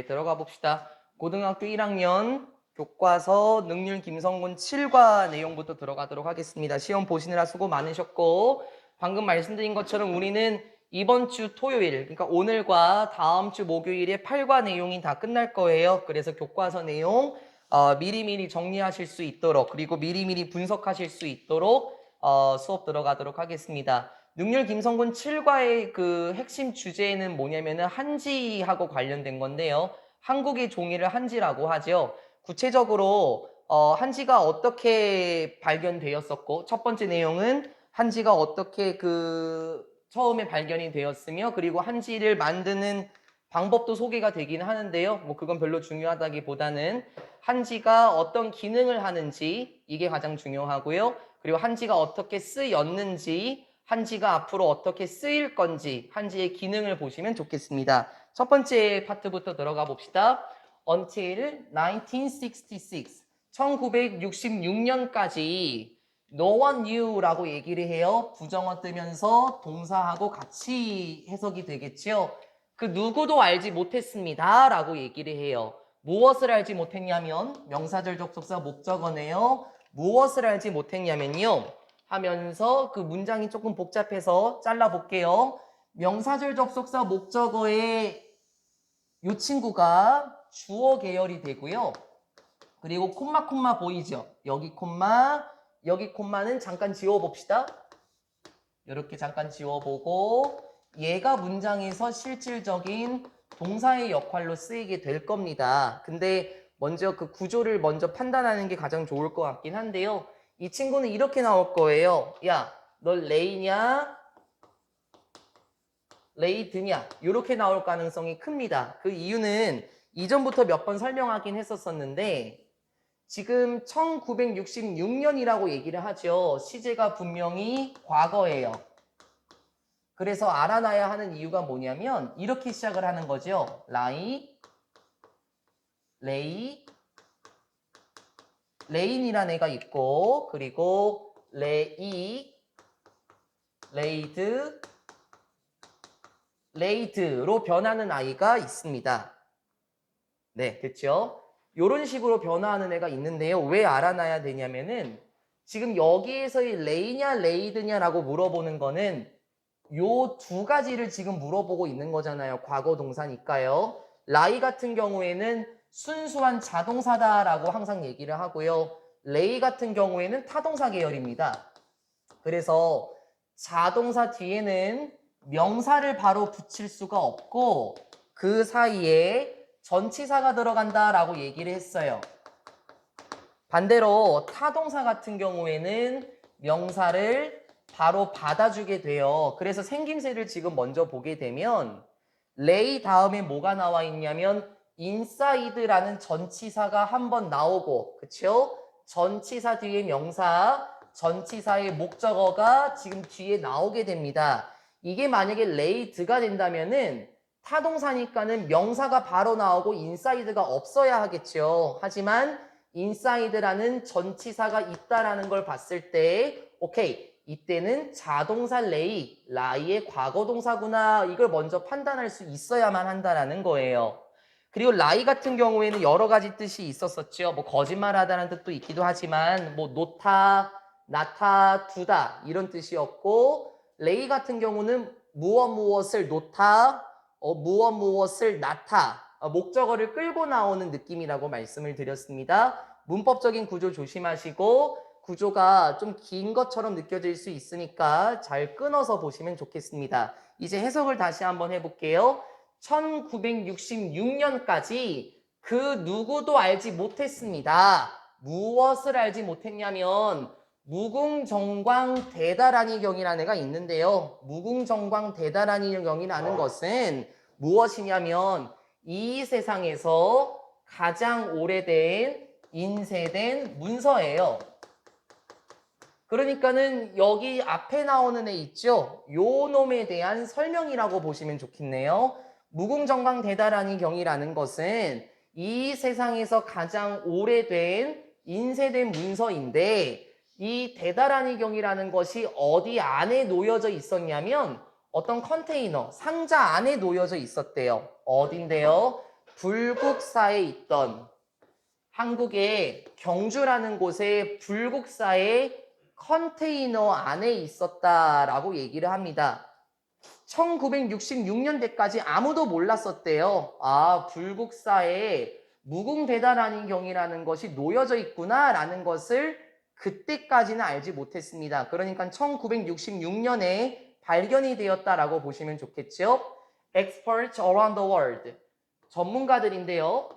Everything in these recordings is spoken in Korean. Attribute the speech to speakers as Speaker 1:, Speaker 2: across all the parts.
Speaker 1: 들어가 봅시다. 고등학교 1학년 교과서 능률 김성군 7과 내용부터 들어가도록 하겠습니다. 시험 보시느라 수고 많으셨고 방금 말씀드린 것처럼 우리는 이번 주 토요일, 그러니까 오늘과 다음 주 목요일에 8과 내용이 다 끝날 거예요. 그래서 교과서 내용 미리미리 정리하실 수 있도록, 그리고 미리미리 분석하실 수 있도록 수업 들어가도록 하겠습니다. 능률 김성군 7과의 그 핵심 주제는 뭐냐면은 한지하고 관련된 건데요. 한국의 종이를 한지라고 하죠. 구체적으로 한지가 어떻게 발견되었었고, 첫 번째 내용은 한지가 어떻게 처음에 발견이 되었으며, 그리고 한지를 만드는 방법도 소개가 되긴 하는데요. 뭐 그건 별로 중요하다기보다는 한지가 어떤 기능을 하는지 이게 가장 중요하고요. 그리고 한지가 어떻게 쓰였는지, 한지가 앞으로 어떻게 쓰일 건지, 한지의 기능을 보시면 좋겠습니다. 첫 번째 파트부터 들어가 봅시다. Until 1966, 1966년까지 No one knew라고 얘기를 해요. 부정어 뜨면서 동사하고 같이 해석이 되겠죠. 그 누구도 알지 못했습니다 라고 얘기를 해요. 무엇을 알지 못했냐면 명사절 접속사 목적어네요. 무엇을 알지 못했냐면요 하면서 그 문장이 조금 복잡해서 잘라볼게요. 명사절 접속사 목적어의 이 친구가 주어 계열이 되고요. 그리고 콤마 보이죠? 여기 콤마는 잠깐 지워봅시다. 이렇게 잠깐 지워보고 얘가 문장에서 실질적인 동사의 역할로 쓰이게 될 겁니다. 근데 먼저 그 구조를 먼저 판단하는 게 가장 좋을 것 같긴 한데요. 이 친구는 이렇게 나올 거예요. 야, 널 레이냐? 레이드냐? 이렇게 나올 가능성이 큽니다. 그 이유는 이전부터 몇 번 설명하긴 했었었는데 지금 1966년이라고 얘기를 하죠. 시제가 분명히 과거예요. 그래서 알아놔야 하는 이유가 뭐냐면 이렇게 시작을 하는 거죠. 레인이라는 애가 있고 그리고 레이드로 변하는 아이가 있습니다. 네, 됐죠? 이런 식으로 변화하는 애가 있는데요. 왜 알아놔야 되냐면은 지금 여기에서의 레이냐 레이드냐라고 물어보는 거는 요 두 가지를 지금 물어보고 있는 거잖아요. 과거 동사니까요. 라이 같은 경우에는 순수한 자동사다라고 항상 얘기를 하고요. 레이 같은 경우에는 타동사 계열입니다. 그래서 자동사 뒤에는 명사를 바로 붙일 수가 없고 그 사이에 전치사가 들어간다라고 얘기를 했어요. 반대로 타동사 같은 경우에는 명사를 바로 받아주게 돼요. 그래서 생김새를 지금 먼저 보게 되면 레이 다음에 뭐가 나와 있냐면 inside라는 전치사가 한번 나오고 그쵸? 전치사 뒤에 명사, 전치사의 목적어가 지금 뒤에 나오게 됩니다. 이게 만약에 레이드가 된다면은 타동사니까는 명사가 바로 나오고 인사이드가 없어야 하겠죠. 하지만 인사이드라는 전치사가 있다라는 걸 봤을 때 오케이, 이때는 자동사 라이의 과거동사구나 이걸 먼저 판단할 수 있어야만 한다라는 거예요. 그리고 라이 같은 경우에는 여러 가지 뜻이 있었었죠. 뭐 거짓말하다는 뜻도 있기도 하지만 뭐 놓다, 나타, 두다 이런 뜻이었고 레이 같은 경우는 무엇을 놓다, 무엇을 나타, 목적어를 끌고 나오는 느낌이라고 말씀을 드렸습니다. 문법적인 구조 조심하시고 구조가 좀 긴 것처럼 느껴질 수 있으니까 잘 끊어서 보시면 좋겠습니다. 이제 해석을 다시 한번 해볼게요. 1966년까지 그 누구도 알지 못했습니다. 무엇을 알지 못했냐면 무궁정광대다라니 경이라는 애가 있는데요. 무궁정광대다라니 경이라는 것은 무엇이냐면 이 세상에서 가장 오래된 인쇄된 문서예요. 그러니까는 여기 앞에 나오는 애 있죠? 요 놈에 대한 설명이라고 보시면 좋겠네요. 무궁정광대다라니 경이라는 것은 이 세상에서 가장 오래된 인쇄된 문서인데 이 대다라니 경이라는 것이 어디 안에 놓여져 있었냐면 어떤 컨테이너, 상자 안에 놓여져 있었대요. 어딘데요? 불국사에 있던 한국의 경주라는 곳에 불국사의 컨테이너 안에 있었다라고 얘기를 합니다. 1966년대까지 아무도 몰랐었대요. 아, 불국사에 무궁대단한이 경이라는 것이 놓여져 있구나라는 것을 그때까지는 알지 못했습니다. 그러니까 1966년에 발견이 되었다라고 보시면 좋겠죠. Experts around the world. 전문가들인데요.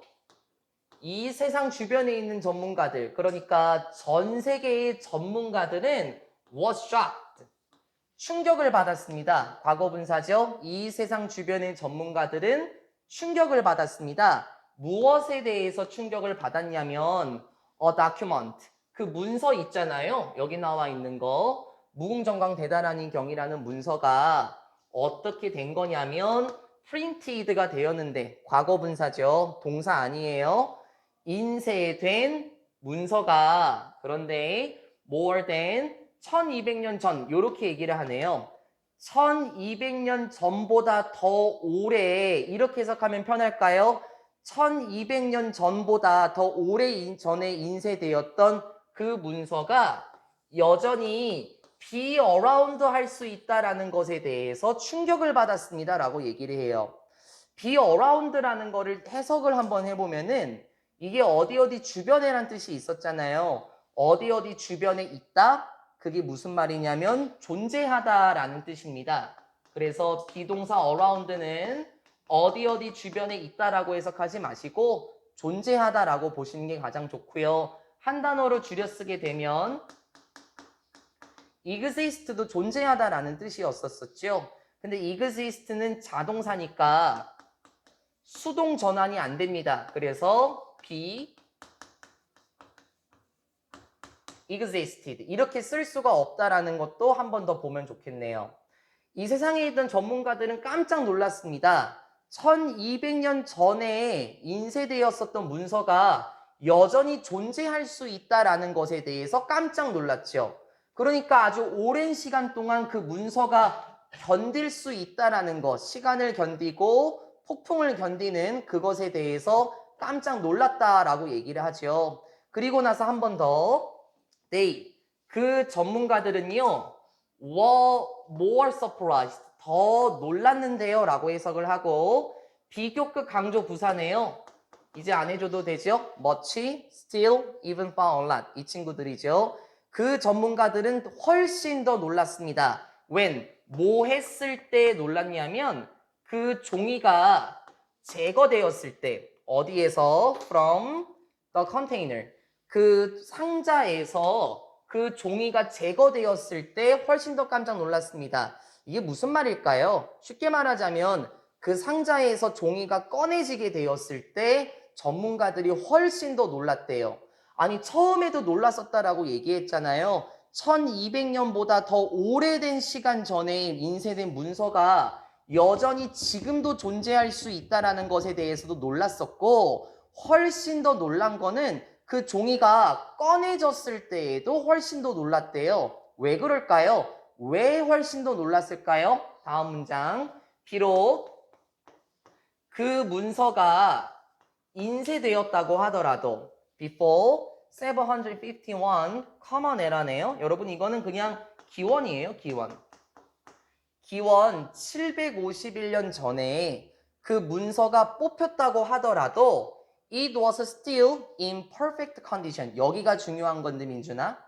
Speaker 1: 이 세상 주변에 있는 전문가들, 그러니까 전 세계의 전문가들은 was shocked. 충격을 받았습니다. 과거분사죠. 이 세상 주변의 전문가들은 충격을 받았습니다. 무엇에 대해서 충격을 받았냐면 a document. 그 문서 있잖아요. 여기 나와 있는 거. 무궁정강 대단한이 경이라는 문서가 어떻게 된 거냐면 printed가 되었는데 과거분사죠. 동사 아니에요. 인쇄된 문서가 그런데 more than 1200년 전 이렇게 얘기를 하네요. 1200년 전보다 더 오래 이렇게 해석하면 편할까요? 1200년 전보다 더 오래 전에 인쇄되었던 그 문서가 여전히 be around 할 수 있다라는 것에 대해서 충격을 받았습니다 라고 얘기를 해요. be around라는 거를 해석을 한번 해보면은 이게 어디 어디 주변에란 뜻이 있었잖아요. 어디 어디 주변에 있다? 그게 무슨 말이냐면 존재하다라는 뜻입니다. 그래서 비동사 around는 어디 어디 주변에 있다라고 해석하지 마시고 존재하다라고 보시는 게 가장 좋고요. 한 단어로 줄여 쓰게 되면 exist도 존재하다라는 뜻이었었죠. 근데 exist는 자동사니까 수동 전환이 안 됩니다. 그래서 be existed 이렇게 쓸 수가 없다라는 것도 한 번 더 보면 좋겠네요. 이 세상에 있던 전문가들은 깜짝 놀랐습니다. 1200년 전에 인쇄되었었던 문서가 여전히 존재할 수 있다라는 것에 대해서 깜짝 놀랐죠. 그러니까 아주 오랜 시간 동안 그 문서가 견딜 수 있다라는 것, 시간을 견디고 폭풍을 견디는 그것에 대해서 깜짝 놀랐다라고 얘기를 하죠. 그리고 나서 한 번 더 they, 그 전문가들은요 were more surprised, 더 놀랐는데요 라고 해석을 하고 비교급 강조 부사네요. 이제 안 해줘도 되죠? much, still, even, far, a lot 이 친구들이죠. 그 전문가들은 훨씬 더 놀랐습니다. when, 뭐 했을 때 놀랐냐면 그 종이가 제거되었을 때 어디에서? from the container, 그 상자에서 그 종이가 제거되었을 때 훨씬 더 깜짝 놀랐습니다. 이게 무슨 말일까요? 쉽게 말하자면 그 상자에서 종이가 꺼내지게 되었을 때 전문가들이 훨씬 더 놀랐대요. 아니 처음에도 놀랐었다라고 얘기했잖아요. 1200년보다 더 오래된 시간 전에 인쇄된 문서가 여전히 지금도 존재할 수 있다라는 것에 대해서도 놀랐었고 훨씬 더 놀란 거는 그 종이가 꺼내졌을 때에도 훨씬 더 놀랐대요. 왜 그럴까요? 왜 훨씬 더 놀랐을까요? 다음 문장. 비록 그 문서가 인쇄되었다고 하더라도 before 751 common era네요. 여러분 이거는 그냥 기원이에요. 기원. 기원 751년 전에 그 문서가 뽑혔다고 하더라도 it was still in perfect condition. 여기가 중요한 건데 민준아.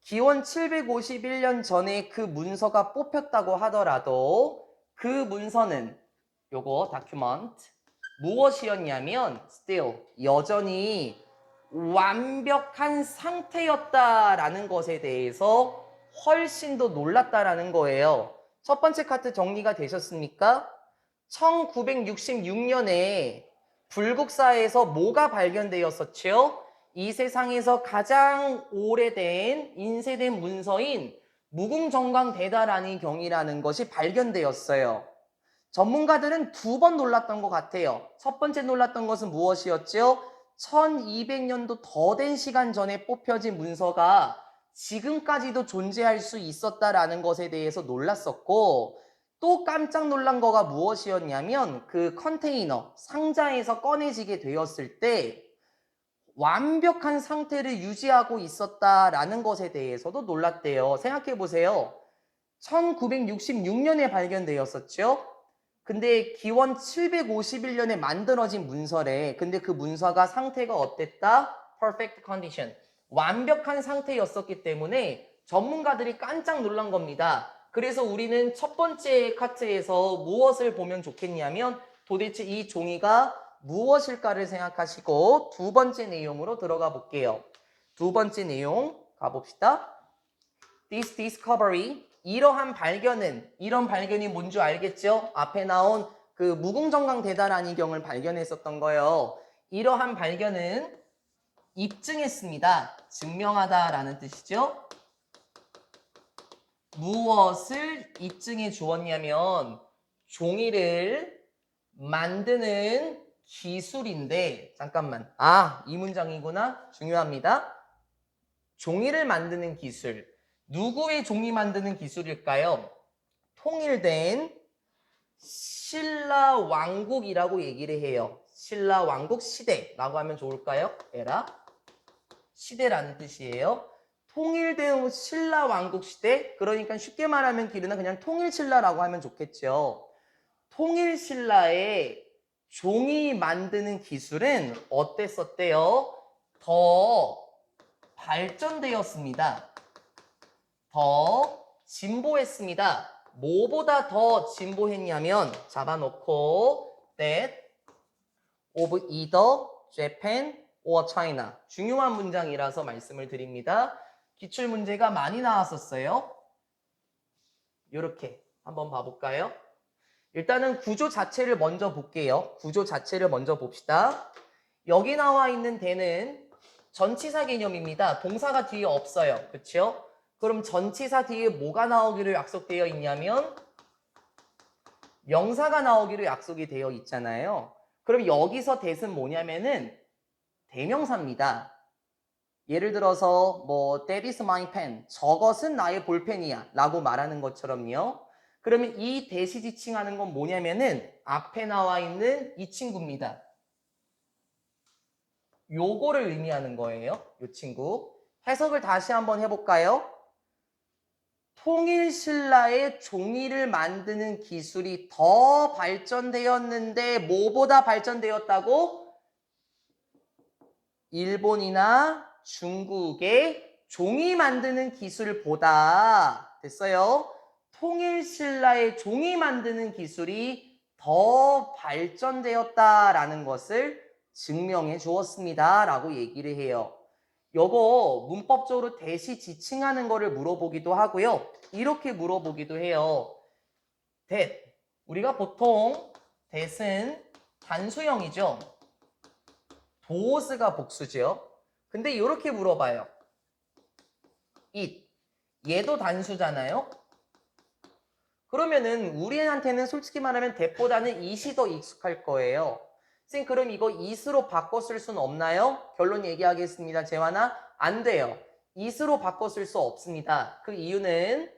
Speaker 1: 기원 751년 전에 그 문서가 뽑혔다고 하더라도 그 문서는 요거 document 무엇이었냐면 still 여전히 완벽한 상태였다라는 것에 대해서 훨씬 더 놀랐다라는 거예요. 첫 번째 카트 정리가 되셨습니까? 1966년에 불국사에서 뭐가 발견되었었죠? 이 세상에서 가장 오래된 인쇄된 문서인 무궁정강대단한이 경이라는 것이 발견되었어요. 전문가들은 두 번 놀랐던 것 같아요. 첫 번째 놀랐던 것은 무엇이었죠? 1200년도 더 된 시간 전에 뽑혀진 문서가 지금까지도 존재할 수 있었다라는 것에 대해서 놀랐었고 또 깜짝 놀란 거가 무엇이었냐면 그 컨테이너, 상자에서 꺼내지게 되었을 때 완벽한 상태를 유지하고 있었다라는 것에 대해서도 놀랐대요. 생각해 보세요. 1966년에 발견되었었죠. 근데 기원 751년에 만들어진 문서래. 근데 그 문서가 상태가 어땠다? Perfect condition. 완벽한 상태였었기 때문에 전문가들이 깜짝 놀란 겁니다. 그래서 우리는 첫 번째 카트에서 무엇을 보면 좋겠냐면 도대체 이 종이가 무엇일까를 생각하시고 두 번째 내용으로 들어가 볼게요. 두 번째 내용 가봅시다. This discovery, 이런 발견이 뭔지 알겠죠? 앞에 나온 그 무궁정강 대다란이경을 발견했었던 거예요. 이러한 발견은 입증했습니다. 증명하다라는 뜻이죠. 무엇을 입증해 주었냐면 종이를 만드는 기술인데, 잠깐만. 이 문장이구나. 중요합니다. 종이를 만드는 기술. 누구의 종이 만드는 기술일까요? 통일된 신라 왕국이라고 얘기를 해요. 신라 왕국 시대라고 하면 좋을까요? 에라 시대라는 뜻이에요. 통일된 신라 왕국 시대, 그러니까 쉽게 말하면 기르는 그냥 통일신라라고 하면 좋겠죠. 통일신라의 종이 만드는 기술은 어땠었대요? 더 발전되었습니다. 더 진보했습니다. 뭐보다 더 진보했냐면 잡아놓고 that of either Japan or China. 중요한 문장이라서 말씀을 드립니다. 기출문제가 많이 나왔었어요. 이렇게 한번 봐볼까요? 일단은 구조 자체를 먼저 볼게요. 구조 자체를 먼저 봅시다. 여기 나와 있는 대는 전치사 개념입니다. 동사가 뒤에 없어요. 그렇죠? 그럼 전치사 뒤에 뭐가 나오기로 약속되어 있냐면 명사가 나오기로 약속이 되어 있잖아요. 그럼 여기서 대는 뭐냐면은 대명사입니다. 예를 들어서 That is my pen. 저것은 나의 볼펜이야 라고 말하는 것처럼요. 그러면 이 대시 지칭하는 건 뭐냐면은 앞에 나와 있는 이 친구입니다. 요거를 의미하는 거예요. 요 친구. 해석을 다시 한번 해볼까요? 통일신라의 종이를 만드는 기술이 더 발전되었는데 뭐보다 발전되었다고? 일본이나 중국의 종이 만드는 기술보다 됐어요. 통일신라의 종이 만드는 기술이 더 발전되었다라는 것을 증명해 주었습니다. 라고 얘기를 해요. 요거 문법적으로 대시 지칭하는 거를 물어보기도 하고요. 이렇게 물어보기도 해요. that. 우리가 보통 that은 단수형이죠. does가 복수죠. 근데 이렇게 물어봐요. it. 얘도 단수잖아요. 그러면은 우리한테는 솔직히 말하면 that보다는 it이 더 익숙할 거예요. 선생님, 그럼 이거 it으로 바꿔 쓸 수는 없나요? 결론 얘기하겠습니다. 재환아, 안 돼요. it으로 바꿔 쓸 수 없습니다. 그 이유는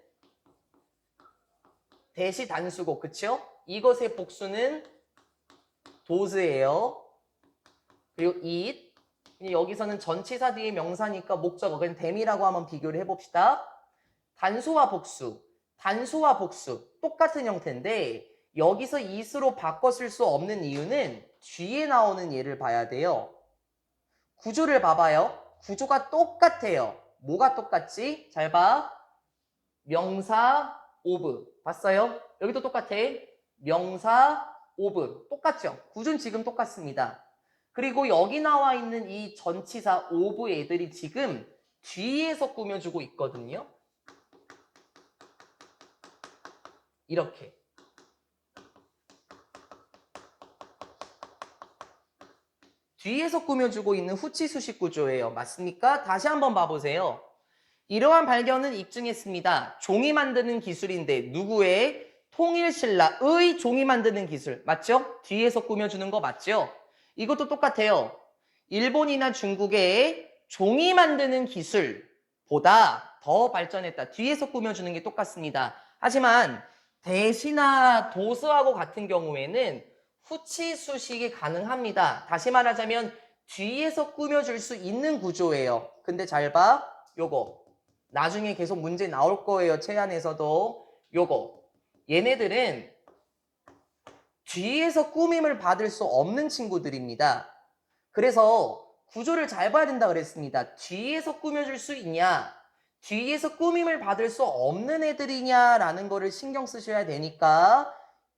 Speaker 1: that이 단수고, 그쵸? 이것의 복수는 does예요. 그리고 it. 여기서는 전치사 뒤에 명사니까 목적어, 그냥 them이라고 한번 비교를 해봅시다. 단수와 복수. 단수와 복수. 똑같은 형태인데 여기서 it으로 바꿔 쓸 수 없는 이유는 뒤에 나오는 예를 봐야 돼요. 구조를 봐봐요. 구조가 똑같아요. 뭐가 똑같지? 잘 봐. 명사, of. 봤어요? 여기도 똑같아. 명사, of. 똑같죠? 구조는 지금 똑같습니다. 그리고 여기 나와 있는 이 전치사 of 애들이 지금 뒤에서 꾸며주고 있거든요. 이렇게. 뒤에서 꾸며주고 있는 후치수식 구조예요. 맞습니까? 다시 한번 봐보세요. 이러한 발견은 입증했습니다. 종이 만드는 기술인데 누구의? 통일신라의 종이 만드는 기술. 맞죠? 뒤에서 꾸며주는 거 맞죠? 이것도 똑같아요. 일본이나 중국의 종이 만드는 기술보다 더 발전했다. 뒤에서 꾸며주는 게 똑같습니다. 하지만 대시나 도스하고 같은 경우에는 후치 수식이 가능합니다. 다시 말하자면 뒤에서 꾸며줄 수 있는 구조예요. 근데 잘 봐. 요거. 나중에 계속 문제 나올 거예요. 체안에서도. 요거. 얘네들은 뒤에서 꾸밈을 받을 수 없는 친구들입니다. 그래서 구조를 잘 봐야 된다 그랬습니다. 뒤에서 꾸며줄 수 있냐? 뒤에서 꾸밈을 받을 수 없는 애들이냐라는 거를 신경 쓰셔야 되니까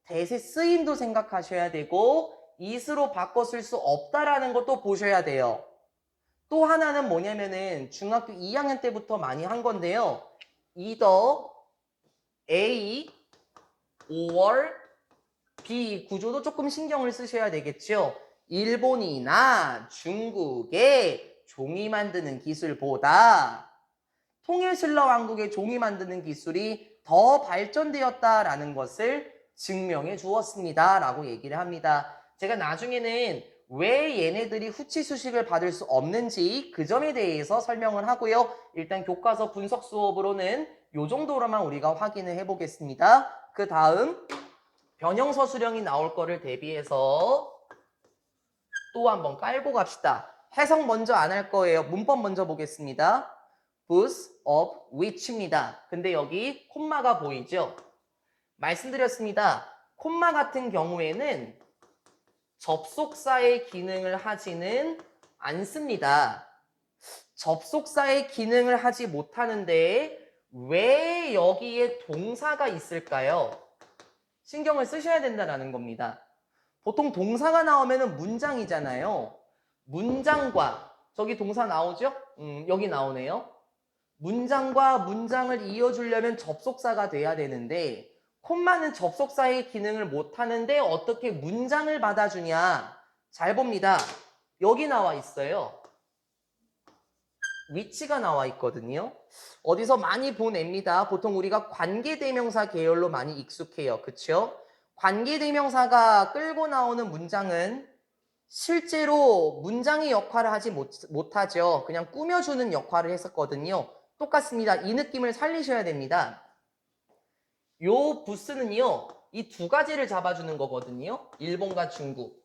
Speaker 1: 대세 쓰임도 생각하셔야 되고 it으로 바꿔 쓸 수 없다라는 것도 보셔야 돼요. 또 하나는 뭐냐면은 중학교 2학년 때부터 많이 한 건데요. either A or B 구조도 조금 신경을 쓰셔야 되겠죠. 일본이나 중국의 종이 만드는 기술보다 통일신라 왕국의 종이 만드는 기술이 더 발전되었다라는 것을 증명해 주었습니다. 라고 얘기를 합니다. 제가 나중에는 왜 얘네들이 후치 수식을 받을 수 없는지 그 점에 대해서 설명을 하고요. 일단 교과서 분석 수업으로는 이 정도로만 우리가 확인을 해보겠습니다. 그 다음 변형서 수령이 나올 거를 대비해서 또 한번 깔고 갑시다. 해석 먼저 안 할 거예요. 문법 먼저 보겠습니다. booth of which입니다. 근데 여기 콤마가 보이죠? 말씀드렸습니다. 콤마 같은 경우에는 접속사의 기능을 하지는 않습니다. 접속사의 기능을 하지 못하는데 왜 여기에 동사가 있을까요? 신경을 쓰셔야 된다는 겁니다. 보통 동사가 나오면 문장이잖아요. 문장과 저기 동사 나오죠? 여기 나오네요. 문장과 문장을 이어주려면 접속사가 돼야 되는데 콤마는 접속사의 기능을 못하는데 어떻게 문장을 받아주냐? 잘 봅니다. 여기 나와 있어요. which가 나와 있거든요. 어디서 많이 본 애입니다. 보통 우리가 관계대명사 계열로 많이 익숙해요. 그쵸? 관계대명사가 끌고 나오는 문장은 실제로 문장의 역할을 하지 못하죠. 그냥 꾸며주는 역할을 했었거든요. 똑같습니다. 이 느낌을 살리셔야 됩니다. 요 부스는요. 이 두 가지를 잡아주는 거거든요. 일본과 중국.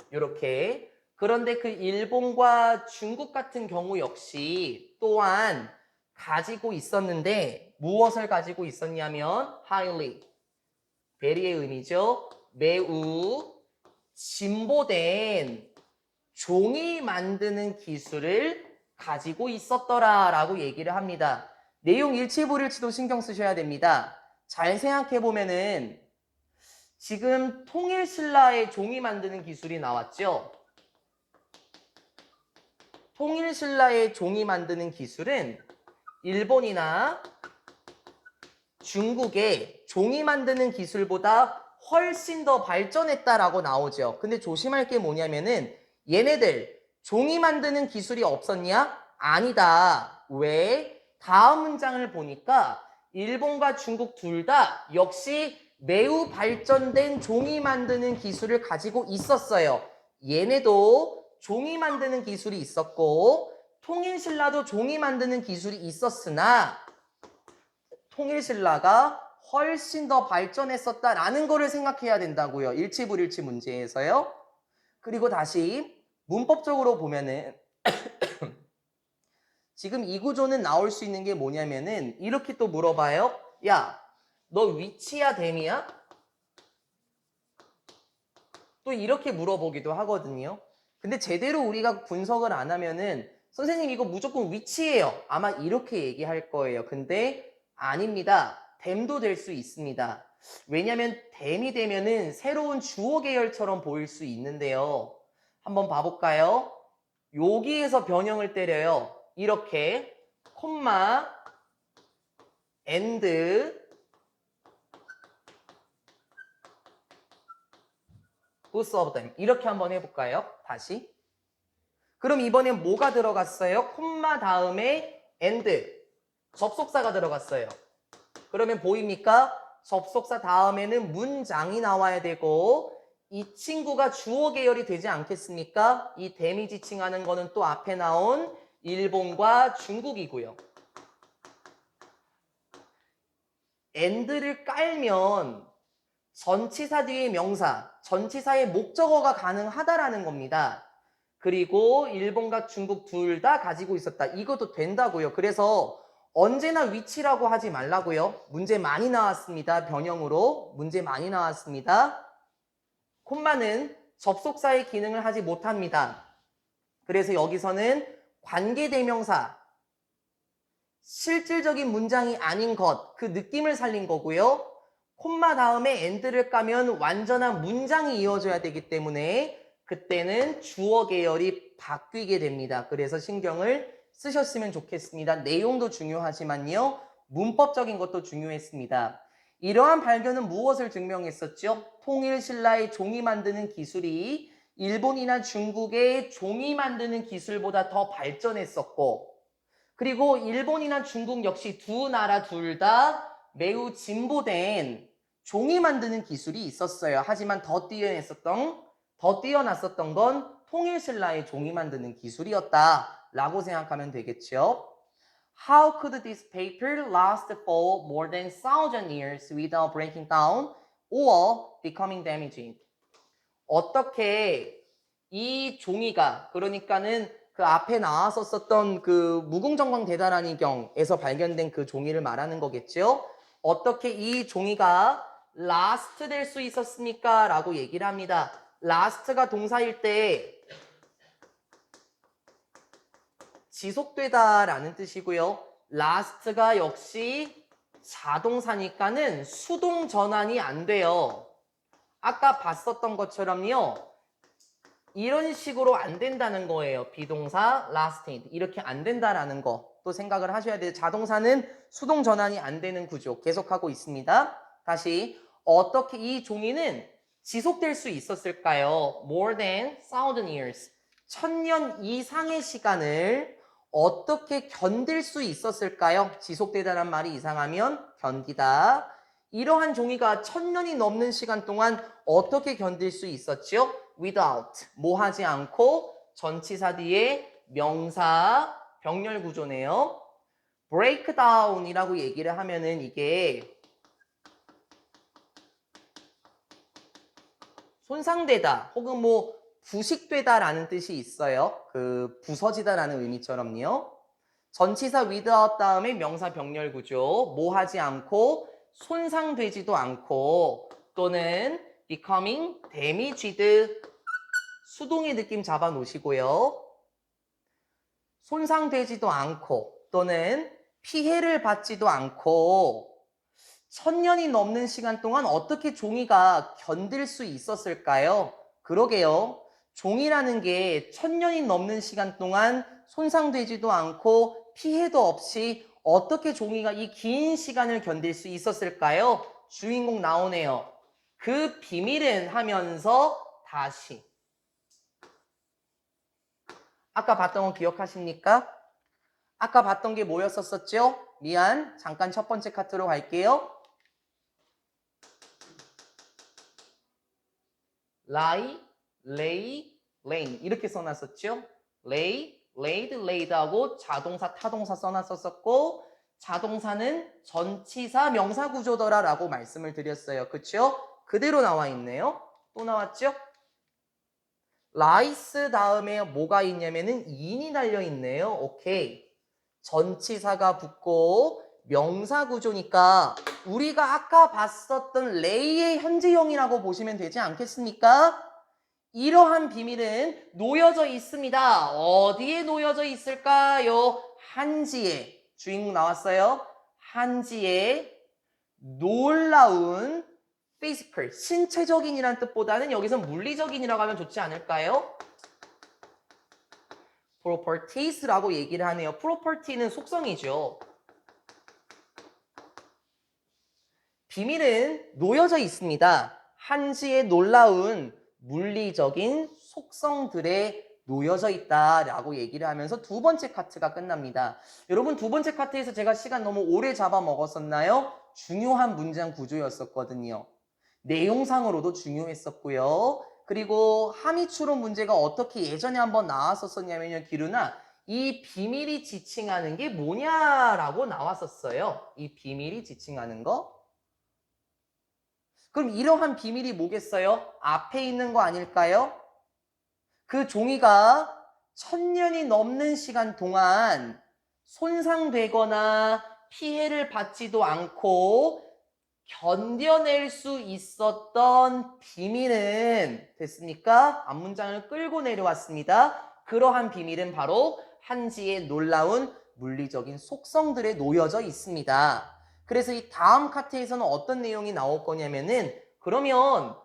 Speaker 1: 이렇게. 그런데 그 일본과 중국 같은 경우 역시 또한 가지고 있었는데 무엇을 가지고 있었냐면 highly, very의 의미죠. 매우 진보된 종이 만드는 기술을 가지고 있었더라라고 얘기를 합니다. 내용 일치불일치도 신경 쓰셔야 됩니다. 잘 생각해보면은 지금 통일신라의 종이 만드는 기술이 나왔죠. 통일신라의 종이 만드는 기술은 일본이나 중국의 종이 만드는 기술보다 훨씬 더 발전했다라고 나오죠. 근데 조심할 게 뭐냐면은 얘네들 종이 만드는 기술이 없었냐? 아니다. 왜? 다음 문장을 보니까 일본과 중국 둘 다 역시 매우 발전된 종이 만드는 기술을 가지고 있었어요. 얘네도 종이 만드는 기술이 있었고 통일신라도 종이 만드는 기술이 있었으나 통일신라가 훨씬 더 발전했었다라는 거를 생각해야 된다고요. 일치불일치 문제에서요. 그리고 다시 문법적으로 보면은 지금 이 구조는 나올 수 있는 게 뭐냐면은 이렇게 또 물어봐요. 야, 너 위치야 댐이야? 또 이렇게 물어보기도 하거든요. 근데 제대로 우리가 분석을 안 하면은 선생님 이거 무조건 위치예요. 아마 이렇게 얘기할 거예요. 근데 아닙니다. 댐도 될 수 있습니다. 왜냐면 댐이 되면은 새로운 주어 계열처럼 보일 수 있는데요. 한번 봐볼까요? 여기에서 변형을 때려요. 이렇게 콤마 and both of them 이렇게 한번 해볼까요? 다시. 그럼 이번엔 뭐가 들어갔어요? 콤마 다음에 and 접속사가 들어갔어요. 그러면 보입니까? 접속사 다음에는 문장이 나와야 되고 이 친구가 주어 계열이 되지 않겠습니까? 이 댐이 지칭하는 거는 또 앞에 나온 일본과 중국이고요. and를 깔면 전치사 뒤에 명사, 전치사의 목적어가 가능하다라는 겁니다. 그리고 일본과 중국 둘 다 가지고 있었다. 이것도 된다고요. 그래서 언제나 위치라고 하지 말라고요. 문제 많이 나왔습니다. 변형으로 문제 많이 나왔습니다. 콤마는 접속사의 기능을 하지 못합니다. 그래서 여기서는 관계대명사, 실질적인 문장이 아닌 것, 그 느낌을 살린 거고요. 콤마 다음에 and를 까면 완전한 문장이 이어져야 되기 때문에 그때는 주어 계열이 바뀌게 됩니다. 그래서 신경을 쓰셨으면 좋겠습니다. 내용도 중요하지만요. 문법적인 것도 중요했습니다. 이러한 발견은 무엇을 증명했었죠? 통일 신라의 종이 만드는 기술이 일본이나 중국의 종이 만드는 기술보다 더 발전했었고, 그리고 일본이나 중국 역시 두 나라 둘 다 매우 진보된 종이 만드는 기술이 있었어요. 하지만 더 뛰어났었던 건 통일신라의 종이 만드는 기술이었다라고 생각하면 되겠죠. How could this paper last for more than 1,000 years without breaking down or becoming damaged? 어떻게 이 종이가, 그러니까는 그 앞에 나왔었던 그 무궁정광 대다라니 경에서 발견된 그 종이를 말하는 거겠죠. 어떻게 이 종이가 last 될 수 있었습니까? 라고 얘기를 합니다. last가 동사일 때 지속되다라는 뜻이고요. last가 역시 자동사니까는 수동 전환이 안 돼요. 아까 봤었던 것처럼요. 이런 식으로 안 된다는 거예요. 비동사 lasted 이렇게 안 된다라는 거 또 생각을 하셔야 돼요. 자동사는 수동 전환이 안 되는 구조 계속하고 있습니다. 다시 어떻게 이 종이는 지속될 수 있었을까요? More than 1,000 years 1000년 이상의 시간을 어떻게 견딜 수 있었을까요? 지속되다란 말이 이상하면 견디다. 이러한 종이가 1000년이 넘는 시간 동안 어떻게 견딜 수 있었죠? Without, 뭐 하지 않고 전치사 뒤에 명사, 병렬 구조네요. breakdown이라고 얘기를 하면은 이게 손상되다 혹은 뭐 부식되다라는 뜻이 있어요. 그 부서지다라는 의미처럼요. 전치사 without 다음에 명사 병렬 구조, 뭐 하지 않고 손상되지도 않고 또는 becoming damaged 수동의 느낌 잡아 놓으시고요. 손상되지도 않고 또는 피해를 받지도 않고 1000년이 넘는 시간 동안 어떻게 종이가 견딜 수 있었을까요? 그러게요. 종이라는 게 1000년이 넘는 시간 동안 손상되지도 않고 피해도 없이 어떻게 종이가 이 긴 시간을 견딜 수 있었을까요? 주인공 나오네요. 그 비밀은 하면서 다시 아까 봤던 거 기억하십니까? 아까 봤던 게 뭐였었죠? 미안, 잠깐 첫 번째 카트로 갈게요. lie, lay, lain 이렇게 써놨었죠? lay, laid, laid 하고 자동사, 타동사 써놨었고 자동사는 전치사, 명사 구조더라 라고 말씀을 드렸어요. 그쵸? 그대로 나와 있네요. 또 나왔죠? 라이스 다음에 뭐가 있냐면은 인이 달려 있네요. 오케이. 전치사가 붙고 명사 구조니까 우리가 아까 봤었던 레이의 현재형이라고 보시면 되지 않겠습니까? 이러한 비밀은 놓여져 있습니다. 어디에 놓여져 있을까요? 한지에. 주인공 나왔어요. 한지에 놀라운 physical, 신체적인이란 뜻보다는 여기서 물리적인이라고 하면 좋지 않을까요? properties라고 얘기를 하네요. property는 속성이죠. 비밀은 놓여져 있습니다. 한지의 놀라운 물리적인 속성들에 놓여져 있다라고 얘기를 하면서 두 번째 카트가 끝납니다. 여러분 두 번째 카트에서 제가 시간 너무 오래 잡아먹었었나요? 중요한 문장 구조였었거든요. 내용상으로도 중요했었고요. 그리고 함의추론 문제가 어떻게 예전에 한번 나왔었냐면요. 기루나 이 비밀이 지칭하는 게 뭐냐라고 나왔었어요. 이 비밀이 지칭하는 거. 그럼 이러한 비밀이 뭐겠어요? 앞에 있는 거 아닐까요? 그 종이가 1000년이 넘는 시간 동안 손상되거나 피해를 받지도 않고 견뎌낼 수 있었던 비밀은 됐습니까? 앞문장을 끌고 내려왔습니다. 그러한 비밀은 바로 한지의 놀라운 물리적인 속성들에 놓여져 있습니다. 그래서 이 다음 카트에서는 어떤 내용이 나올 거냐면은 그러면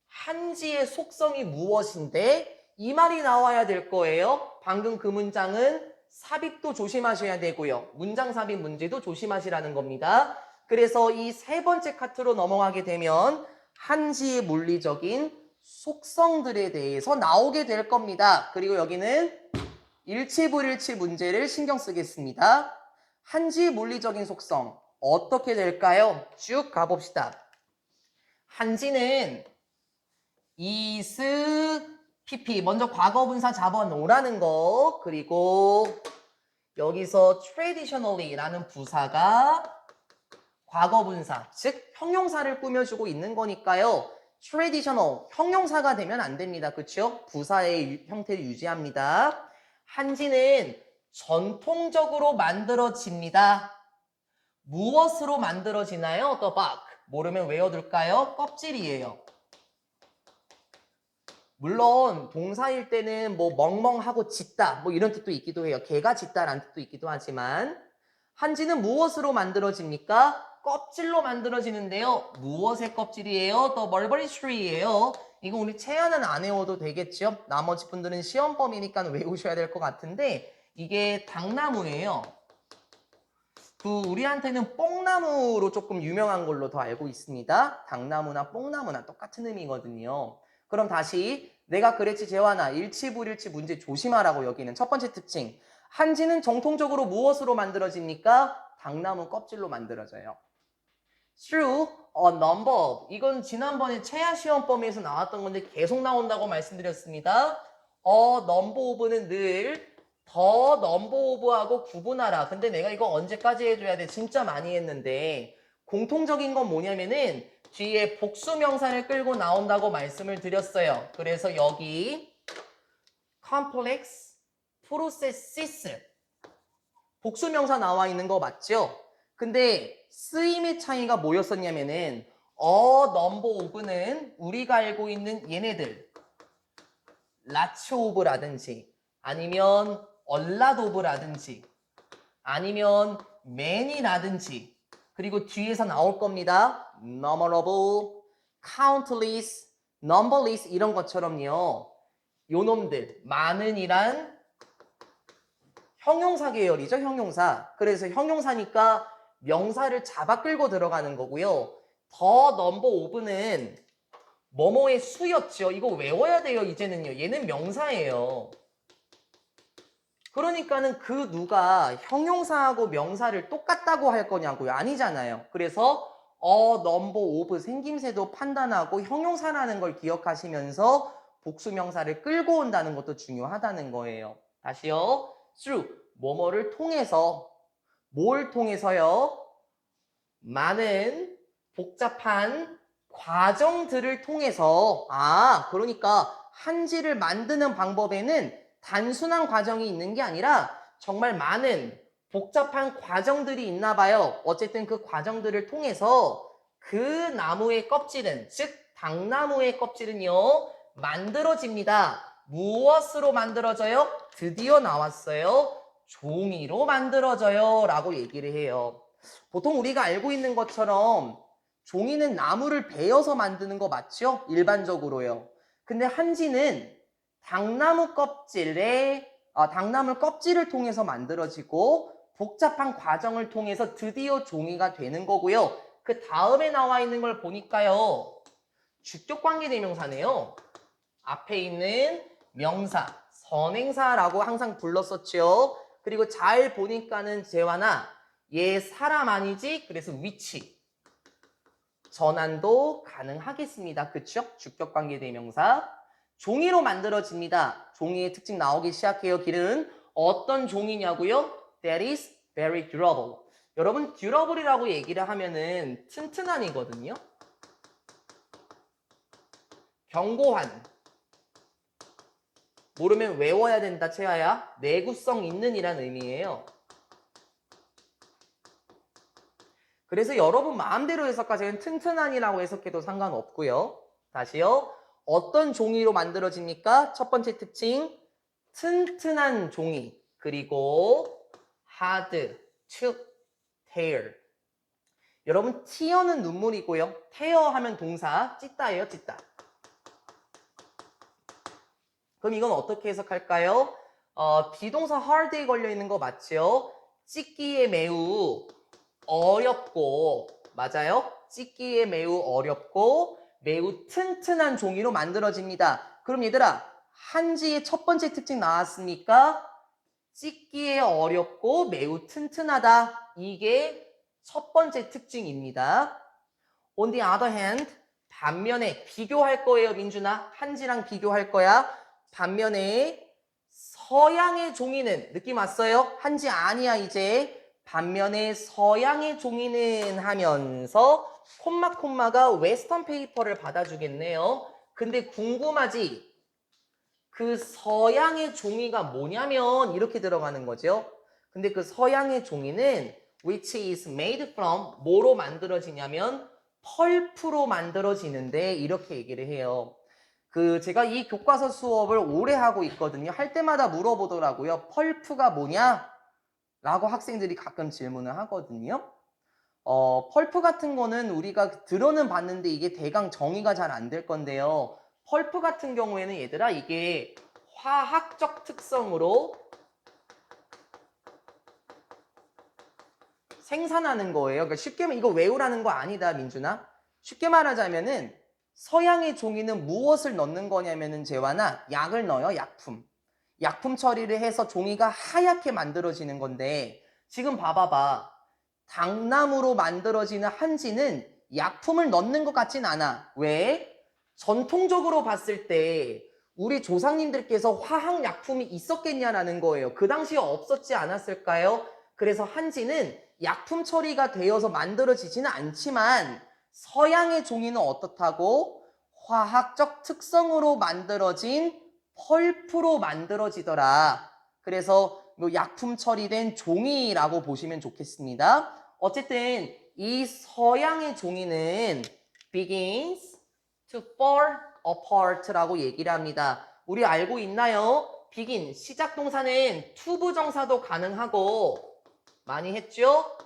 Speaker 1: 한지의 속성이 무엇인데 이 말이 나와야 될 거예요. 방금 그 문장은 삽입도 조심하셔야 되고요. 문장 삽입 문제도 조심하시라는 겁니다. 그래서 이 세 번째 카트로 넘어가게 되면 한지의 물리적인 속성들에 대해서 나오게 될 겁니다. 그리고 여기는 일치불일치 문제를 신경 쓰겠습니다. 한지의 물리적인 속성 어떻게 될까요? 쭉 가봅시다. 한지는 is, pp 먼저 과거분사 잡아놓으라는 거 그리고 여기서 traditionally라는 부사가 과거분사 즉 형용사를 꾸며주고 있는 거니까요. traditional 형용사가 되면 안 됩니다. 그렇죠? 부사의 형태를 유지합니다. 한지는 전통적으로 만들어집니다. 무엇으로 만들어지나요? The bark 모르면 외워둘까요? 껍질이에요. 물론 동사일 때는 뭐 멍멍하고 짖다 뭐 이런 뜻도 있기도 해요. 개가 짖다라는 뜻도 있기도 하지만 한지는 무엇으로 만들어집니까? 껍질로 만들어지는데요. 무엇의 껍질이에요? The mulberry tree예요. 이거 우리 체화는 안 외워도 되겠죠? 나머지 분들은 시험 범위니까 외우셔야 될 것 같은데 이게 당나무예요. 우리한테는 뽕나무로 조금 유명한 걸로 더 알고 있습니다. 당나무나 뽕나무나 똑같은 의미거든요. 그럼 다시 내가 그랬지 재환아 일치불일치 문제 조심하라고 여기는 첫 번째 특징. 한지는 정통적으로 무엇으로 만들어집니까? 당나무 껍질로 만들어져요. Through a number of 이건 지난번에 체야 시험 범위에서 나왔던 건데 계속 나온다고 말씀드렸습니다. a number of는 늘 더 넘버 오브하고 구분하라. 근데 내가 이거 언제까지 해줘야 돼? 진짜 많이 했는데 공통적인 건 뭐냐면은 뒤에 복수명사를 끌고 나온다고 말씀을 드렸어요. 그래서 여기 complex processes 복수명사 나와 있는 거 맞죠? 근데 쓰임의 차이가 뭐였었냐면은 넘버 오브는 우리가 알고 있는 얘네들 lots of라든지 아니면 a lot of라든지 아니면 many라든지 그리고 뒤에서 나올 겁니다. numerable, countless, numberless 이런 것처럼요. 요놈들 많은이란 형용사 계열이죠. 형용사. 그래서 형용사니까 명사를 잡아 끌고 들어가는 거고요. 더 넘버 오브는 뭐뭐의 수였죠. 이거 외워야 돼요. 이제는요. 얘는 명사예요. 그러니까는 그 누가 형용사하고 명사를 똑같다고 할 거냐고요. 아니잖아요. 그래서 넘버 오브 생김새도 판단하고 형용사라는 걸 기억하시면서 복수명사를 끌고 온다는 것도 중요하다는 거예요. 다시요. through 뭐뭐를 통해서 뭘 통해서요? 많은 복잡한 과정들을 통해서 그러니까 한지를 만드는 방법에는 단순한 과정이 있는 게 아니라 정말 많은 복잡한 과정들이 있나 봐요. 어쨌든 그 과정들을 통해서 그 나무의 껍질은 즉 당나무의 껍질은요 만들어집니다. 무엇으로 만들어져요? 드디어 나왔어요. 종이로 만들어져요 라고 얘기를 해요. 보통 우리가 알고 있는 것처럼 종이는 나무를 베어서 만드는 거 맞죠? 일반적으로요. 근데 한지는 당나무 껍질을 통해서 만들어지고 복잡한 과정을 통해서 드디어 종이가 되는 거고요. 그 다음에 나와 있는 걸 보니까요. 주격관계대명사네요. 앞에 있는 명사, 선행사라고 항상 불렀었죠. 그리고 잘 보니까는 재환아, 얘 사람 아니지? 그래서 위치. 전환도 가능하겠습니다. 그쵸? 주격관계대명사. 종이로 만들어집니다. 종이의 특징 나오기 시작해요. 길은 어떤 종이냐고요? That is very durable. 여러분 durable이라고 얘기를 하면은 튼튼한이거든요. 견고한. 모르면 외워야 된다, 채아야. 내구성 있는 이란 의미예요. 그래서 여러분 마음대로 해석하세요. 튼튼한이라고 해석해도 상관없고요. 다시요. 어떤 종이로 만들어집니까? 첫 번째 특징, 튼튼한 종이. 그리고 hard to tear. 여러분 tear는 눈물이고요. tear 하면 동사 찢다예요, 찢다. 그럼 이건 어떻게 해석할까요? 비동사 hard에 걸려있는 거 맞죠? 찢기에 매우 어렵고, 맞아요? 찢기에 매우 어렵고 매우 튼튼한 종이로 만들어집니다. 그럼 얘들아, 한지의 첫 번째 특징 나왔으니까 찢기에 어렵고 매우 튼튼하다. 이게 첫 번째 특징입니다. On the other hand, 반면에 비교할 거예요, 민준아. 한지랑 비교할 거야. 반면에 서양의 종이는 느낌 왔어요? 한지 아니야 이제. 반면에 서양의 종이는 하면서 콤마가 웨스턴 페이퍼를 받아주겠네요. 근데 궁금하지? 그 서양의 종이가 뭐냐면 이렇게 들어가는 거죠. 근데 그 서양의 종이는 which is made from 뭐로 만들어지냐면 펄프로 만들어지는데 이렇게 얘기를 해요. 제가 이 교과서 수업을 오래 하고 있거든요. 할 때마다 물어보더라고요. 펄프가 뭐냐? 라고 학생들이 가끔 질문을 하거든요. 펄프 같은 거는 우리가 들어는 봤는데 이게 대강 정의가 잘 안 될 건데요. 펄프 같은 경우에는 얘들아 이게 화학적 특성으로 생산하는 거예요. 그러니까 쉽게 말하면 이거 외우라는 거 아니다, 민준아. 쉽게 말하자면은 서양의 종이는 무엇을 넣는 거냐면은 재환아 약을 넣어요, 약품. 약품 처리를 해서 종이가 하얗게 만들어지는 건데 지금 봐봐봐. 당나무로 만들어지는 한지는 약품을 넣는 것 같진 않아. 왜? 전통적으로 봤을 때 우리 조상님들께서 화학약품이 있었겠냐라는 거예요. 그 당시에 없었지 않았을까요? 그래서 한지는 약품 처리가 되어서 만들어지지는 않지만 서양의 종이는 어떻다고? 화학적 특성으로 만들어진 펄프로 만들어지더라. 그래서 약품 처리된 종이라고 보시면 좋겠습니다. 어쨌든 이 서양의 종이는 begins to fall apart라고 얘기를 합니다. 우리 알고 있나요? begin, 시작 동사는 to 부정사도 가능하고 많이 했죠?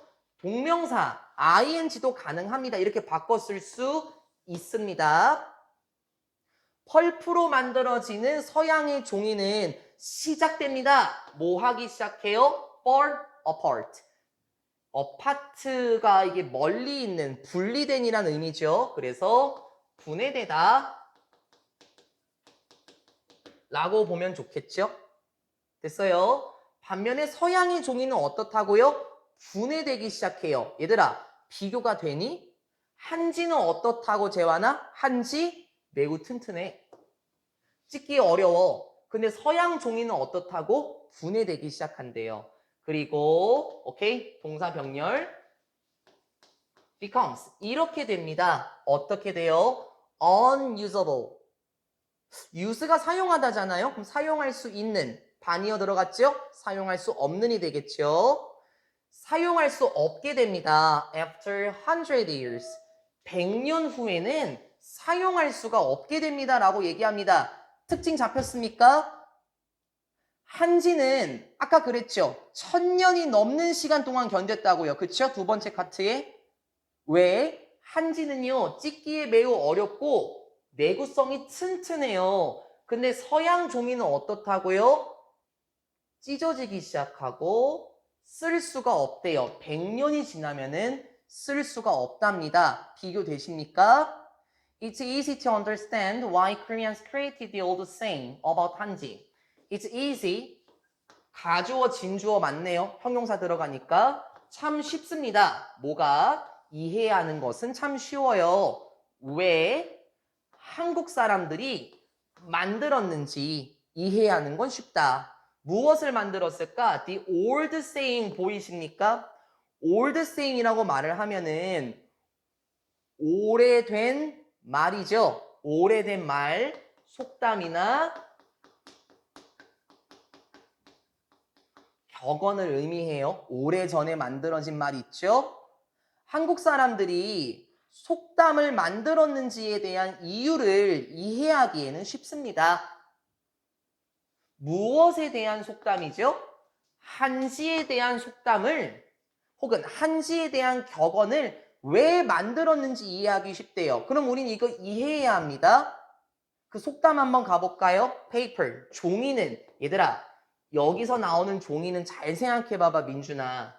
Speaker 1: 동명사, ing도 가능합니다. 이렇게 바꿔 쓸 수 있습니다. 펄프로 만들어지는 서양의 종이는 시작됩니다. 뭐 하기 시작해요? fall apart. apart가 이게 멀리 있는, 분리된이라는 의미죠. 그래서 분해되다 라고 보면 좋겠죠? 됐어요? 반면에 서양의 종이는 어떻다고요? 분해되기 시작해요. 얘들아, 비교가 되니? 한지는 어떻다고 재환아? 한지 매우 튼튼해. 찢기 어려워. 근데 서양 종이는 어떻다고? 분해되기 시작한대요. 그리고 오케이, 동사 병렬 becomes 이렇게 됩니다. 어떻게 돼요? unusable. use가 사용하다잖아요. 그럼 사용할 수 있는 반이어 들어갔죠? 사용할 수 없는이 되겠죠? 사용할 수 없게 됩니다. After 100 years. 100년 후에는 사용할 수가 없게 됩니다. 라고 얘기합니다. 특징 잡혔습니까? 한지는 아까 그랬죠. 1000년이 넘는 시간 동안 견뎠다고요. 그쵸? 두 번째 카트에. 왜? 한지는요. 찢기에 매우 어렵고 내구성이 튼튼해요. 근데 서양 종이는 어떻다고요? 찢어지기 시작하고 쓸 수가 없대요. 100년이 지나면은 쓸 수가 없답니다. 비교되십니까? It's easy to understand why Koreans created the old saying about 한지. It's easy. 가주어, 진주어 맞네요. 형용사 들어가니까 참 쉽습니다. 뭐가? 이해하는 것은 참 쉬워요. 왜? 한국 사람들이 만들었는지 이해하는 건 쉽다. 무엇을 만들었을까? The old saying 보이십니까? old saying이라고 말을 하면은 오래된 말이죠. 오래된 말, 속담이나 격언을 의미해요. 오래전에 만들어진 말 있죠? 한국 사람들이 속담을 만들었는지에 대한 이유를 이해하기에는 쉽습니다. 무엇에 대한 속담이죠? 한지에 대한 속담을 혹은 한지에 대한 격언을 왜 만들었는지 이해하기 쉽대요. 그럼 우린 이거 이해해야 합니다. 그 속담 한번 가볼까요? paper, 종이는 얘들아 여기서 나오는 종이는 잘 생각해봐봐 민준아.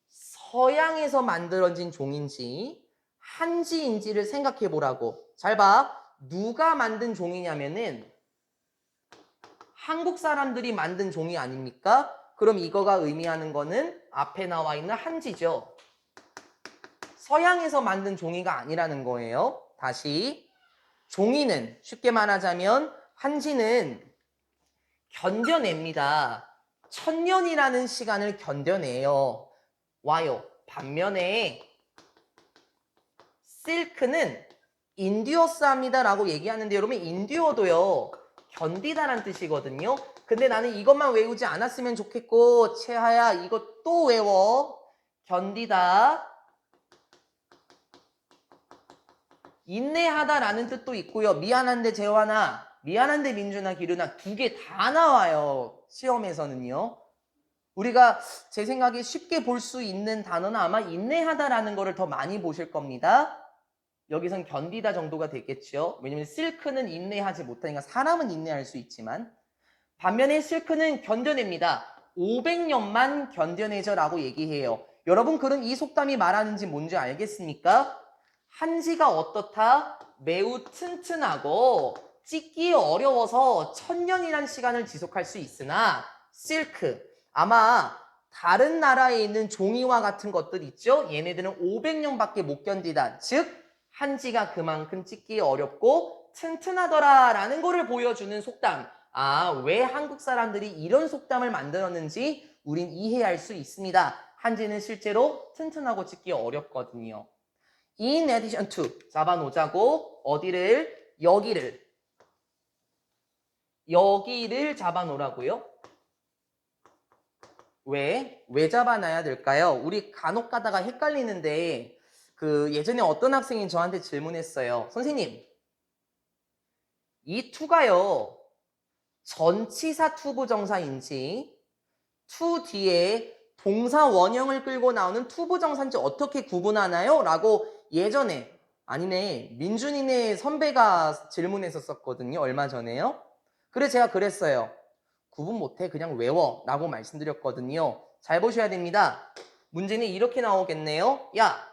Speaker 1: 서양에서 만들어진 종인지 한지인지를 생각해보라고. 잘 봐. 누가 만든 종이냐면은 한국 사람들이 만든 종이 아닙니까? 그럼 이거가 의미하는 거는 앞에 나와 있는 한지죠. 서양에서 만든 종이가 아니라는 거예요. 다시. 종이는 쉽게 말하자면 한지는 견뎌냅니다. 1000년이라는 시간을 견뎌내요. 와요. 반면에 실크는 인듀어스합니다 라고 얘기하는데 여러분 인듀어도요. 견디다란 뜻이거든요. 근데 나는 이것만 외우지 않았으면 좋겠고 채하야 이거 또 외워. 견디다. 인내하다라는 뜻도 있고요. 미안한데 재환아, 미안한데 민준아, 기른아 두 개 다 나와요. 시험에서는요. 우리가 제 생각에 쉽게 볼 수 있는 단어는 아마 인내하다라는 거를 더 많이 보실 겁니다. 여기선 견디다 정도가 되겠죠. 왜냐면 실크는 인내하지 못하니까 사람은 인내할 수 있지만 반면에 실크는 견뎌냅니다. 500년만 견뎌내죠 라고 얘기해요. 여러분 그럼 이 속담이 말하는지 뭔지 알겠습니까? 한지가 어떻다? 매우 튼튼하고 찢기 어려워서 1000년이라는 시간을 지속할 수 있으나 실크, 아마 다른 나라에 있는 종이와 같은 것들 있죠? 얘네들은 500년밖에 못 견디다. 즉 한지가 그만큼 찢기 어렵고 튼튼하더라라는 거를 보여주는 속담. 아, 왜 한국 사람들이 이런 속담을 만들었는지 우린 이해할 수 있습니다. 한지는 실제로 튼튼하고 찢기 어렵거든요. In addition to 잡아놓자고 어디를? 여기를 잡아놓으라고요? 왜 잡아놔야 될까요? 우리 간혹 가다가 헷갈리는데 그 예전에 어떤 학생이 저한테 질문했어요. 선생님, 이 to가요 전치사 투부정사인지 to 뒤에 동사 원형을 끌고 나오는 투부정사인지 어떻게 구분하나요? 라고 예전에 아니네 민준이네 선배가 질문했었거든요. 얼마 전에요. 그래서 제가 그랬어요. 구분 못해 그냥 외워 라고 말씀드렸거든요. 잘 보셔야 됩니다. 문제는 이렇게 나오겠네요. 야,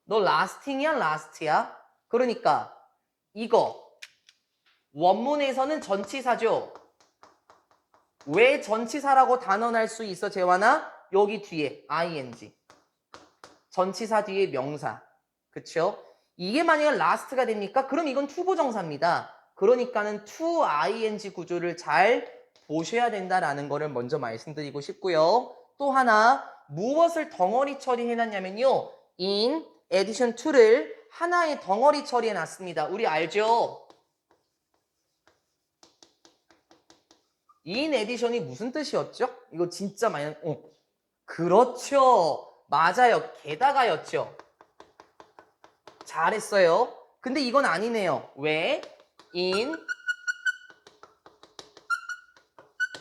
Speaker 1: 너 라스팅이야 라스트야? 그러니까 이거 원문에서는 전치사죠. 왜 전치사라고 단언할 수 있어 재환아? 여기 뒤에 ing 전치사 뒤에 명사 그쵸? 이게 만약에 last가 됩니까? 그럼 이건 투부정사입니다. 그러니까는 to ing 구조를 잘 보셔야 된다라는 거를 먼저 말씀드리고 싶고요. 또 하나 무엇을 덩어리 처리해놨냐면요. in addition to를 하나의 덩어리 처리해놨습니다. 우리 알죠? in addition이 무슨 뜻이었죠? 이거 진짜 많이 그렇죠. 맞아요. 게다가였죠. 잘했어요. 근데 이건 아니네요. 왜? in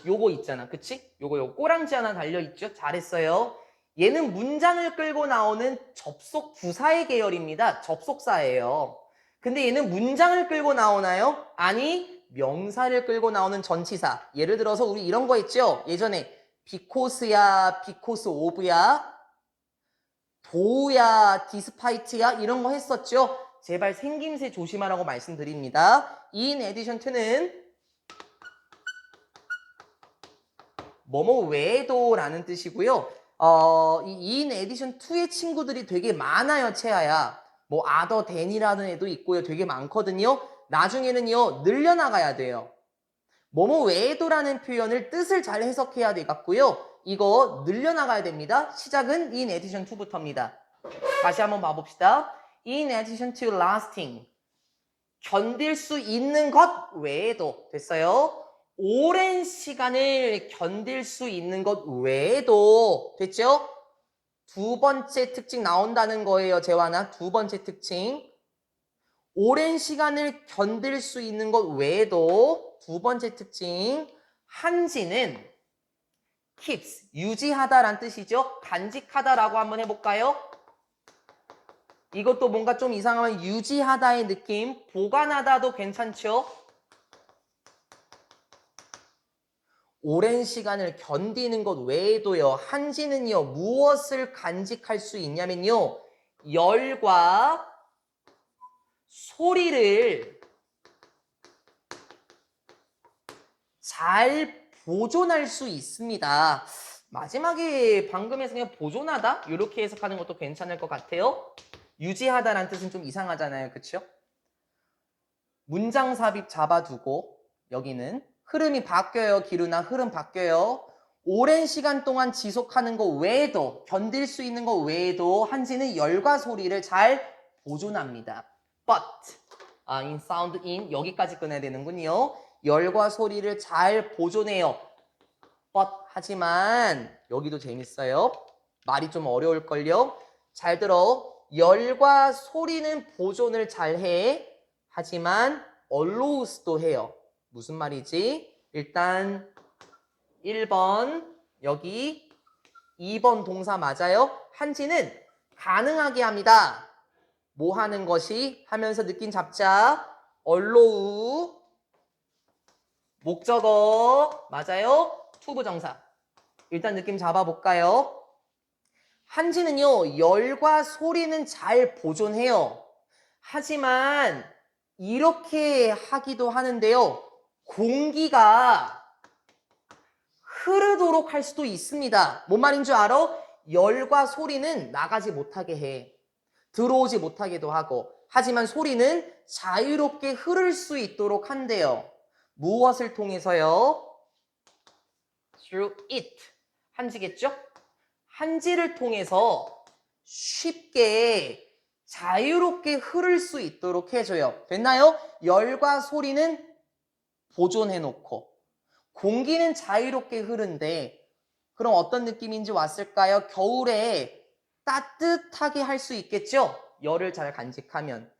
Speaker 1: 요거 있잖아. 그치? 요거 꼬랑지 하나 달려있죠? 잘했어요. 얘는 문장을 끌고 나오는 접속 부사의 계열입니다. 접속사예요. 근데 얘는 문장을 끌고 나오나요? 아니, 명사를 끌고 나오는 전치사. 예를 들어서 우리 이런 거 있죠? 예전에 because야, because of야, 도야, despite야 이런 거 했었죠? 제발 생김새 조심하라고 말씀드립니다. in addition to는 뭐뭐 외에도 라는 뜻이고요. 이 in addition to의 친구들이 되게 많아요, 채아야. 뭐 other than이라는 애도 있고요. 되게 많거든요. 나중에는요, 늘려나가야 돼요. 뭐뭐 외에도라는 표현을 뜻을 잘 해석해야 되겠고요. 이거 늘려나가야 됩니다. 시작은 in addition to부터입니다. 다시 한번 봐봅시다. In addition to lasting. 견딜 수 있는 것 외에도 됐어요? 오랜 시간을 견딜 수 있는 것 외에도 됐죠? 두 번째 특징 나온다는 거예요. 재환아. 두 번째 특징. 오랜 시간을 견딜 수 있는 것 외에도 두 번째 특징. 한지는 keeps, 유지하다란 뜻이죠. 간직하다라고 한번 해볼까요? 이것도 뭔가 좀 이상하면 유지하다의 느낌, 보관하다도 괜찮죠? 오랜 시간을 견디는 것 외에도요. 한지는요. 무엇을 간직할 수 있냐면요. 열과 소리를 잘 보존할 수 있습니다. 마지막에 방금에서 그냥 보존하다? 이렇게 해석하는 것도 괜찮을 것 같아요. 유지하다라는 뜻은 좀 이상하잖아요. 그렇죠? 문장 삽입 잡아두고 여기는 흐름이 바뀌어요. 기루나 흐름 바뀌어요. 오랜 시간 동안 지속하는 것 외에도 견딜 수 있는 것 외에도 한지는 열과 소리를 잘 보존합니다. But in sound in 여기까지 끊어야 되는군요. 열과 소리를 잘 보존해요. But 하지만 여기도 재밌어요. 말이 좀 어려울걸요. 잘 들어. 열과 소리는 보존을 잘해. 하지만 allows도 해요. 무슨 말이지? 일단 1번 여기 2번 동사 맞아요? 한지는 가능하게 합니다. 뭐 하는 것이 하면서 느낌 잡자. allow 목적어 맞아요? 투부정사. 일단 느낌 잡아볼까요? 한지는요. 열과 소리는 잘 보존해요. 하지만 이렇게 하기도 하는데요. 공기가 흐르도록 할 수도 있습니다. 뭔 말인 줄 알아? 열과 소리는 나가지 못하게 해. 들어오지 못하게도 하고. 하지만 소리는 자유롭게 흐를 수 있도록 한대요. 무엇을 통해서요? Through it. 한지겠죠? 한지를 통해서 쉽게 자유롭게 흐를 수 있도록 해줘요. 됐나요? 열과 소리는 보존해놓고 공기는 자유롭게 흐른데 그럼 어떤 느낌인지 왔을까요? 겨울에 따뜻하게 할 수 있겠죠? 열을 잘 간직하면.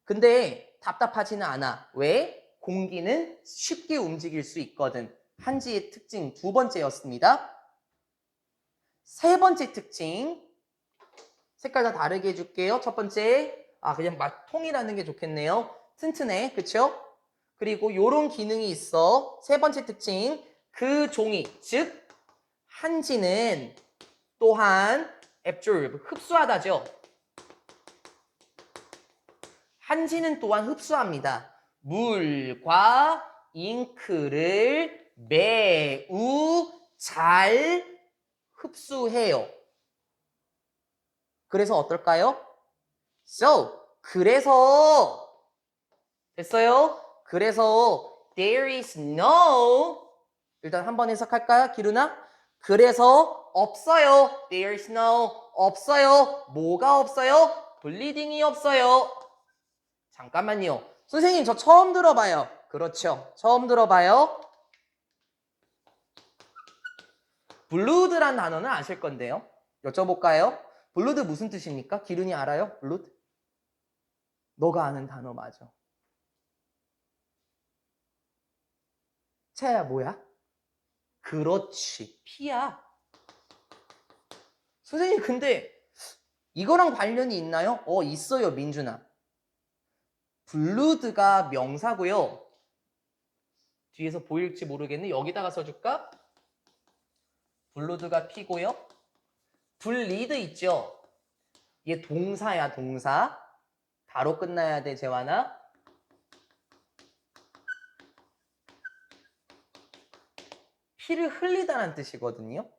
Speaker 1: 근데 답답하지는 않아. 왜? 공기는 쉽게 움직일 수 있거든. 한지의 특징 두 번째였습니다. 세 번째 특징. 색깔 다 다르게 해줄게요. 첫 번째, 그냥 막 통일하는 게 좋겠네요. 튼튼해, 그쵸? 그리고 요런 기능이 있어. 세 번째 특징, 그 종이, 즉 한지는 또한 absorb, 흡수하다죠. 한지는 또한 흡수합니다. 물과 잉크를 매우 잘 흡수해요. 그래서 어떨까요? So, 그래서 됐어요? 그래서 there is no 일단 한번 해석할까요? 기루나? 그래서 없어요. There is no 없어요. 뭐가 없어요? bleeding이 없어요. 잠깐만요. 선생님 저 처음 들어봐요. 그렇죠. 처음 들어봐요. 블루드란 단어는 아실 건데요. 여쭤볼까요? 블루드 무슨 뜻입니까? 기룬이 알아요? 블루드? 너가 아는 단어 맞아. 채야 뭐야? 그렇지. 피야. 선생님 근데 이거랑 관련이 있나요? 있어요. 민준아. 블루드가 명사고요. 뒤에서 보일지 모르겠네. 여기다가 써줄까? 블루드가 피고요. 블리드 있죠? 얘 동사야, 동사. 바로 끝나야 돼, 재환아. 피를 흘리다는 뜻이거든요.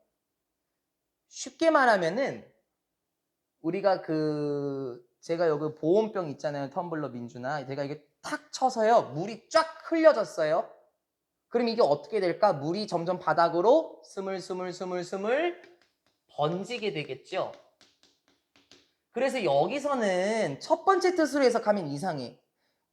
Speaker 1: 쉽게 말하면은 우리가 제가 여기 보온병 있잖아요. 텀블러 민준아. 제가 이게 탁 쳐서요. 물이 쫙 흘려졌어요. 그럼 이게 어떻게 될까? 물이 점점 바닥으로 스물스물 번지게 되겠죠. 그래서 여기서는 첫 번째 뜻으로 해석하면 이상해.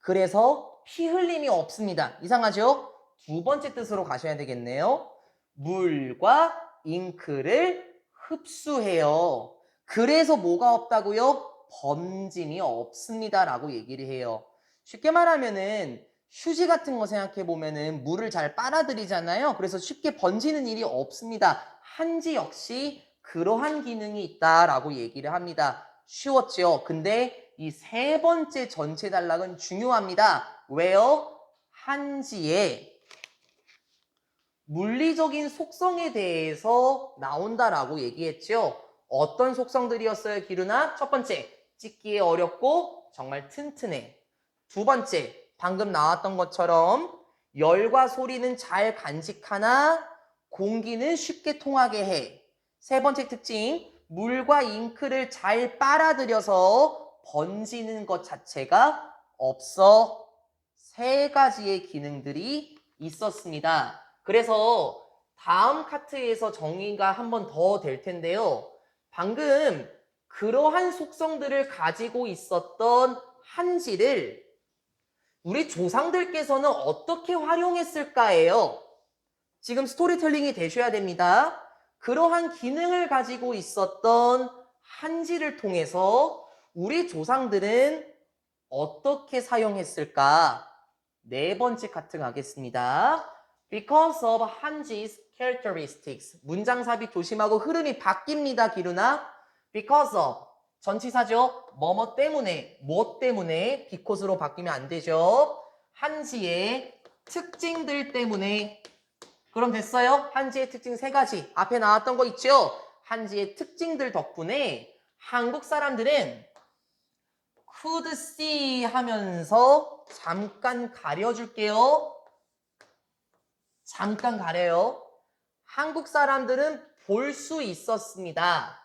Speaker 1: 그래서 피 흘림이 없습니다. 이상하죠? 두 번째 뜻으로 가셔야 되겠네요. 물과 잉크를 흡수해요. 그래서 뭐가 없다고요? 번짐이 없습니다. 라고 얘기를 해요. 쉽게 말하면은 휴지 같은 거 생각해 보면은 물을 잘 빨아들이잖아요. 그래서 쉽게 번지는 일이 없습니다. 한지 역시 그러한 기능이 있다라고 얘기를 합니다. 쉬웠죠? 근데 이 세 번째 전체 단락은 중요합니다. 왜요? 한지의 물리적인 속성에 대해서 나온다라고 얘기했죠. 어떤 속성들이었어요, 기르나? 첫 번째, 찢기에 어렵고 정말 튼튼해. 두 번째, 방금 나왔던 것처럼 열과 소리는 잘 간직하나 공기는 쉽게 통하게 해. 세 번째 특징, 물과 잉크를 잘 빨아들여서 번지는 것 자체가 없어. 세 가지의 기능들이 있었습니다. 그래서 다음 카트에서 정의가 한 번 더 될 텐데요. 방금 그러한 속성들을 가지고 있었던 한지를 우리 조상들께서는 어떻게 활용했을까예요. 지금 스토리텔링이 되셔야 됩니다. 그러한 기능을 가지고 있었던 한지를 통해서 우리 조상들은 어떻게 사용했을까? 네 번째 카트 가겠습니다. Because of 한지's characteristics. 문장삽입 조심하고 흐름이 바뀝니다, 기루나. Because of. 전치사죠. 뭐뭐 때문에, 뭐 때문에 because로 바뀌면 안 되죠. 한지의 특징들 때문에. 그럼 됐어요? 한지의 특징 세 가지. 앞에 나왔던 거 있죠? 한지의 특징들 덕분에 한국 사람들은 could see 하면서 잠깐 가려줄게요. 잠깐 가려요. 한국 사람들은 볼 수 있었습니다.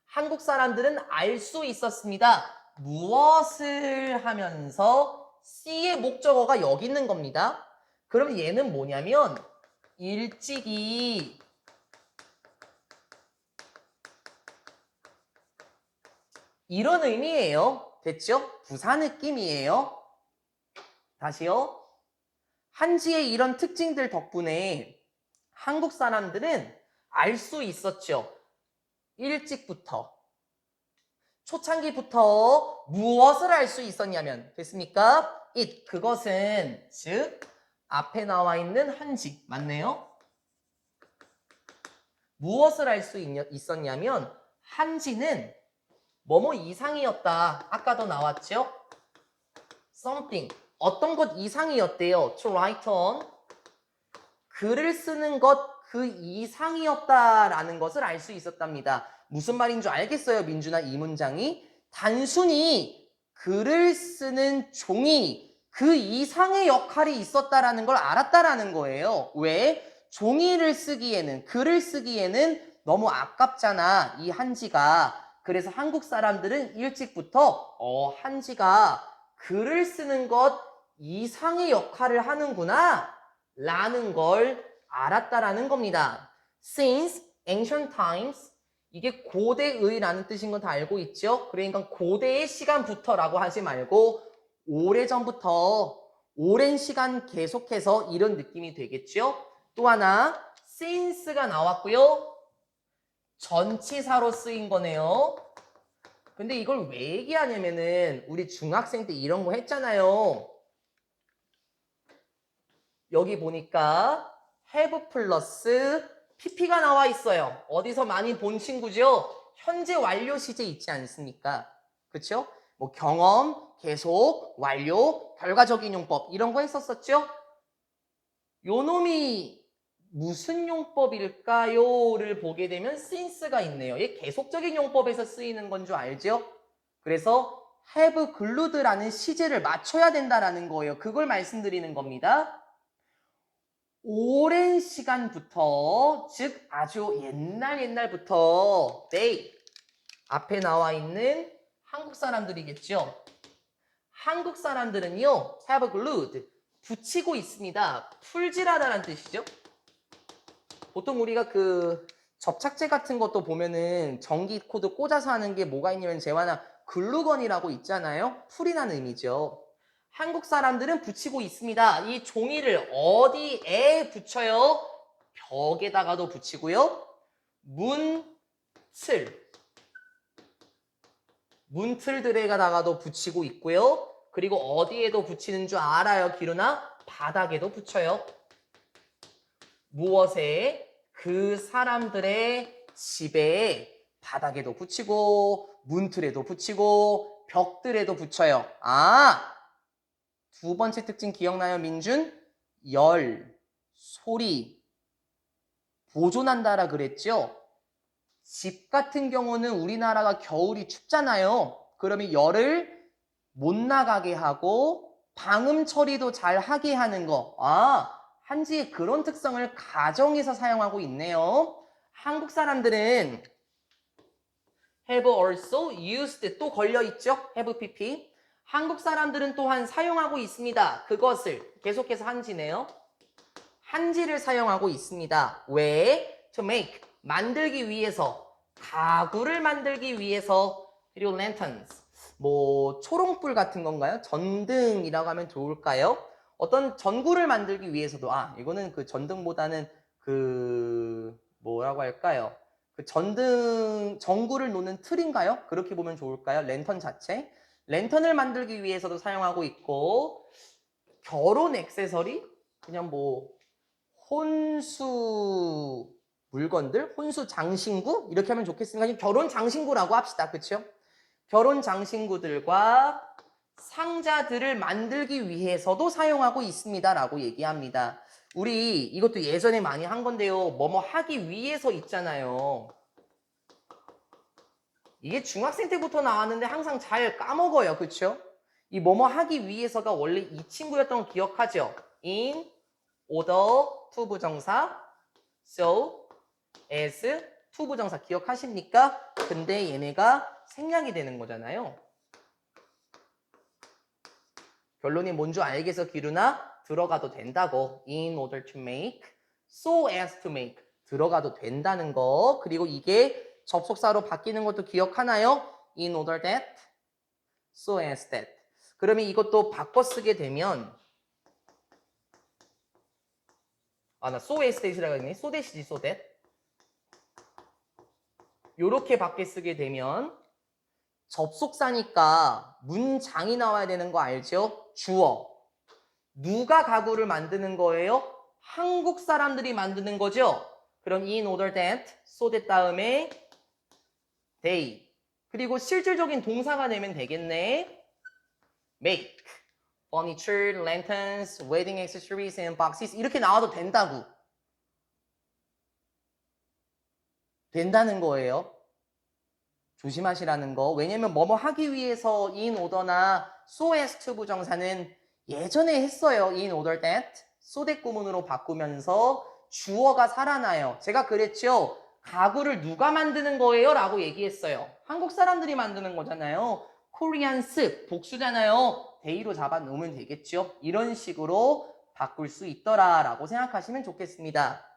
Speaker 1: 한국 사람들은 알 수 있었습니다. 무엇을 하면서 C의 목적어가 여기 있는 겁니다. 그럼 얘는 뭐냐면 일찍이 이런 의미예요. 됐죠? 부사 느낌이에요. 다시요. 한지의 이런 특징들 덕분에 한국 사람들은 알 수 있었죠. 일찍부터. 초창기부터 무엇을 알 수 있었냐면 됐습니까? it, 그것은 즉 앞에 나와 있는 한지 맞네요. 무엇을 알 수 있었냐면 한지는 뭐뭐 이상이었다. 아까도 나왔죠? something, 어떤 것 이상이었대요. to write on, 글을 쓰는 것 그 이상이었다라는 것을 알 수 있었답니다. 무슨 말인 줄 알겠어요, 민준아? 이 문장이 단순히 글을 쓰는 종이 그 이상의 역할이 있었다라는 걸 알았다라는 거예요. 왜? 종이를 쓰기에는, 글을 쓰기에는 너무 아깝잖아, 이 한지가. 그래서 한국 사람들은 일찍부터 한지가 글을 쓰는 것 이상의 역할을 하는구나 라는 걸 알았다라는 겁니다. Since ancient times, 이게 고대의라는 뜻인 건 다 알고 있죠? 그러니까 고대의 시간부터라고 하지 말고 오래전부터 오랜 시간 계속해서 이런 느낌이 되겠죠? 또 하나 since가 나왔고요. 전치사로 쓰인 거네요. 근데 이걸 왜 얘기하냐면은 우리 중학생 때 이런 거 했잖아요. 여기 보니까 have 플러스 pp가 나와 있어요. 어디서 많이 본 친구죠? 현재 완료 시제 있지 않습니까? 그렇죠? 뭐 경험, 계속, 완료, 결과적인 용법 이런 거 했었었죠? 요 놈이 무슨 용법일까요?를 보게 되면 since가 있네요. 얘 계속적인 용법에서 쓰이는 건 줄 알죠? 그래서 have glued라는 시제를 맞춰야 된다라는 거예요. 그걸 말씀드리는 겁니다. 오랜 시간부터, 즉 아주 옛날부터 they, 앞에 나와 있는 한국 사람들이겠죠. 한국 사람들은요, have glued, 붙이고 있습니다. 풀질하다라는 뜻이죠. 보통 우리가 그 접착제 같은 것도 보면은 전기 코드 꽂아서 하는 게 뭐가 있냐면 재환아 글루건이라고 있잖아요. 풀이라는 의미죠. 한국 사람들은 붙이고 있습니다. 이 종이를 어디에 붙여요? 벽에다가도 붙이고요. 문틀들에다가도 붙이고 있고요. 그리고 어디에도 붙이는 줄 알아요, 기루나? 바닥에도 붙여요. 무엇에? 그 사람들의 집에 바닥에도 붙이고 문틀에도 붙이고 벽들에도 붙여요. 아, 두 번째 특징 기억나요, 민준? 열, 소리, 보존한다라 그랬죠? 집 같은 경우는 우리나라가 겨울이 춥잖아요. 그러면 열을 못 나가게 하고 방음 처리도 잘 하게 하는 거. 아, 한지의 그런 특성을 가정에서 사용하고 있네요. 한국 사람들은 have also used 또 걸려있죠? have pp. 한국 사람들은 또한 사용하고 있습니다. 그것을 계속해서 한지네요. 한지를 사용하고 있습니다. 왜? To make 만들기 위해서, 가구를 만들기 위해서. 그리고 lanterns 뭐 초롱불 같은 건가요? 전등이라고 하면 좋을까요? 어떤 전구를 만들기 위해서도 이거는 그 전등보다는 그 뭐라고 할까요? 그 전구를 놓는 틀인가요? 그렇게 보면 좋을까요? 랜턴 자체. 랜턴을 만들기 위해서도 사용하고 있고, 결혼 액세서리? 그냥 뭐 혼수 물건들, 혼수 장신구 이렇게 하면 좋겠습니다. 결혼 장신구라고 합시다. 그렇죠? 결혼 장신구들과 상자들을 만들기 위해서도 사용하고 있습니다라고 얘기합니다. 우리 이것도 예전에 많이 한 건데요. 뭐뭐 하기 위해서 있잖아요. 이게 중학생 때부터 나왔는데 항상 잘 까먹어요. 그렇죠? 이 뭐뭐 하기 위해서가 원래 이 친구였던 거 기억하죠? in, order, 투부정사, so, as, 투부정사 기억하십니까? 근데 얘네가 생략이 되는 거잖아요. 결론이 뭔 줄 알겠어, 기루나? 들어가도 된다고. in order to make, so as to make. 들어가도 된다는 거. 그리고 이게 접속사로 바뀌는 것도 기억하나요? in order that, so as that. 그러면 이것도 바꿔 쓰게 되면 나 so as that이라고 했네. so that이지, so that. 요렇게 바뀌어 쓰게 되면 접속사니까 문장이 나와야 되는 거 알죠? 주어. 누가 가구를 만드는 거예요? 한국 사람들이 만드는 거죠? 그럼 in order that, so that 다음에 they. 그리고 실질적인 동사가 되면 되겠네. make, furniture, lanterns, wedding accessories and boxes 이렇게 나와도 된다고. 된다는 거예요. 조심하시라는 거. 왜냐면 뭐뭐 하기 위해서 in order나 so as to 부정사는 예전에 했어요. in order that, so that 구문으로 바꾸면서 주어가 살아나요. 제가 그랬죠. 가구를 누가 만드는 거예요? 라고 얘기했어요. 한국 사람들이 만드는 거잖아요. Koreans 복수잖아요. 데이로 잡아 놓으면 되겠죠. 이런 식으로 바꿀 수 있더라 라고 생각하시면 좋겠습니다.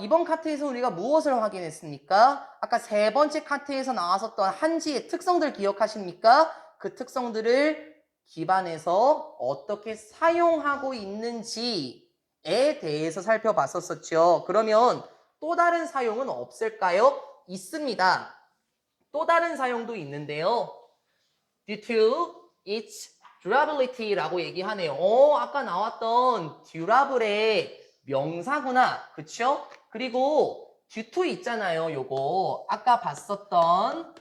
Speaker 1: 이번 카트에서 우리가 무엇을 확인했습니까? 아까 세 번째 카트에서 나왔었던 한지의 특성들 기억하십니까? 그 특성들을 기반해서 어떻게 사용하고 있는지에 대해서 살펴봤었죠. 그러면 또 다른 사용은 없을까요? 있습니다. 또 다른 사용도 있는데요. Due to its durability라고 얘기하네요. 아까 나왔던 durable의 명사구나. 그쵸? 그리고 due to 있잖아요. 요거 아까 봤었던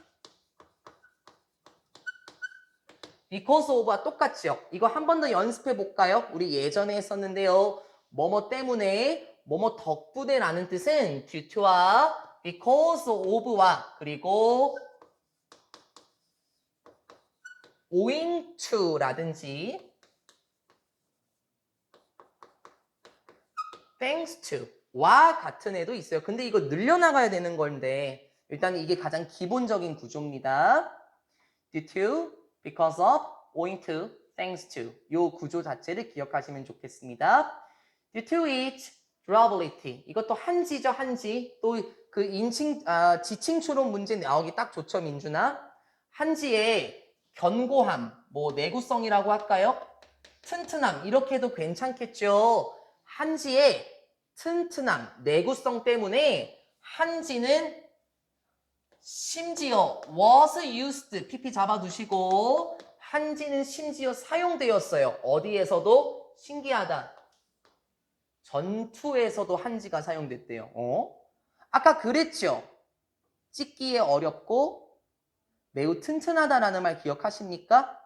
Speaker 1: because of와 똑같죠? 이거 한 번 더 연습해 볼까요? 우리 예전에 했었는데요. 뭐뭐 때문에, 뭐뭐 덕분에 라는 뜻은 due to와 because of와 그리고 owing to 라든지 thanks to 와 같은 애도 있어요. 근데 이거 늘려나가야 되는 건데 일단 이게 가장 기본적인 구조입니다. Due to, because of, owing to, thanks to 요 구조 자체를 기억하시면 좋겠습니다. Due to its durability 이것도 한지죠. 한지. 또 그 지칭 추론 문제 나오기 딱 좋죠. 민준아. 한지의 견고함, 뭐 내구성이라고 할까요? 튼튼함 이렇게 해도 괜찮겠죠. 한지의 튼튼함, 내구성 때문에 한지는 심지어 was used, pp 잡아두시고 한지는 심지어 사용되었어요. 어디에서도? 신기하다. 전투에서도 한지가 사용됐대요. 아까 그랬죠? 찍기에 어렵고 매우 튼튼하다라는 말 기억하십니까?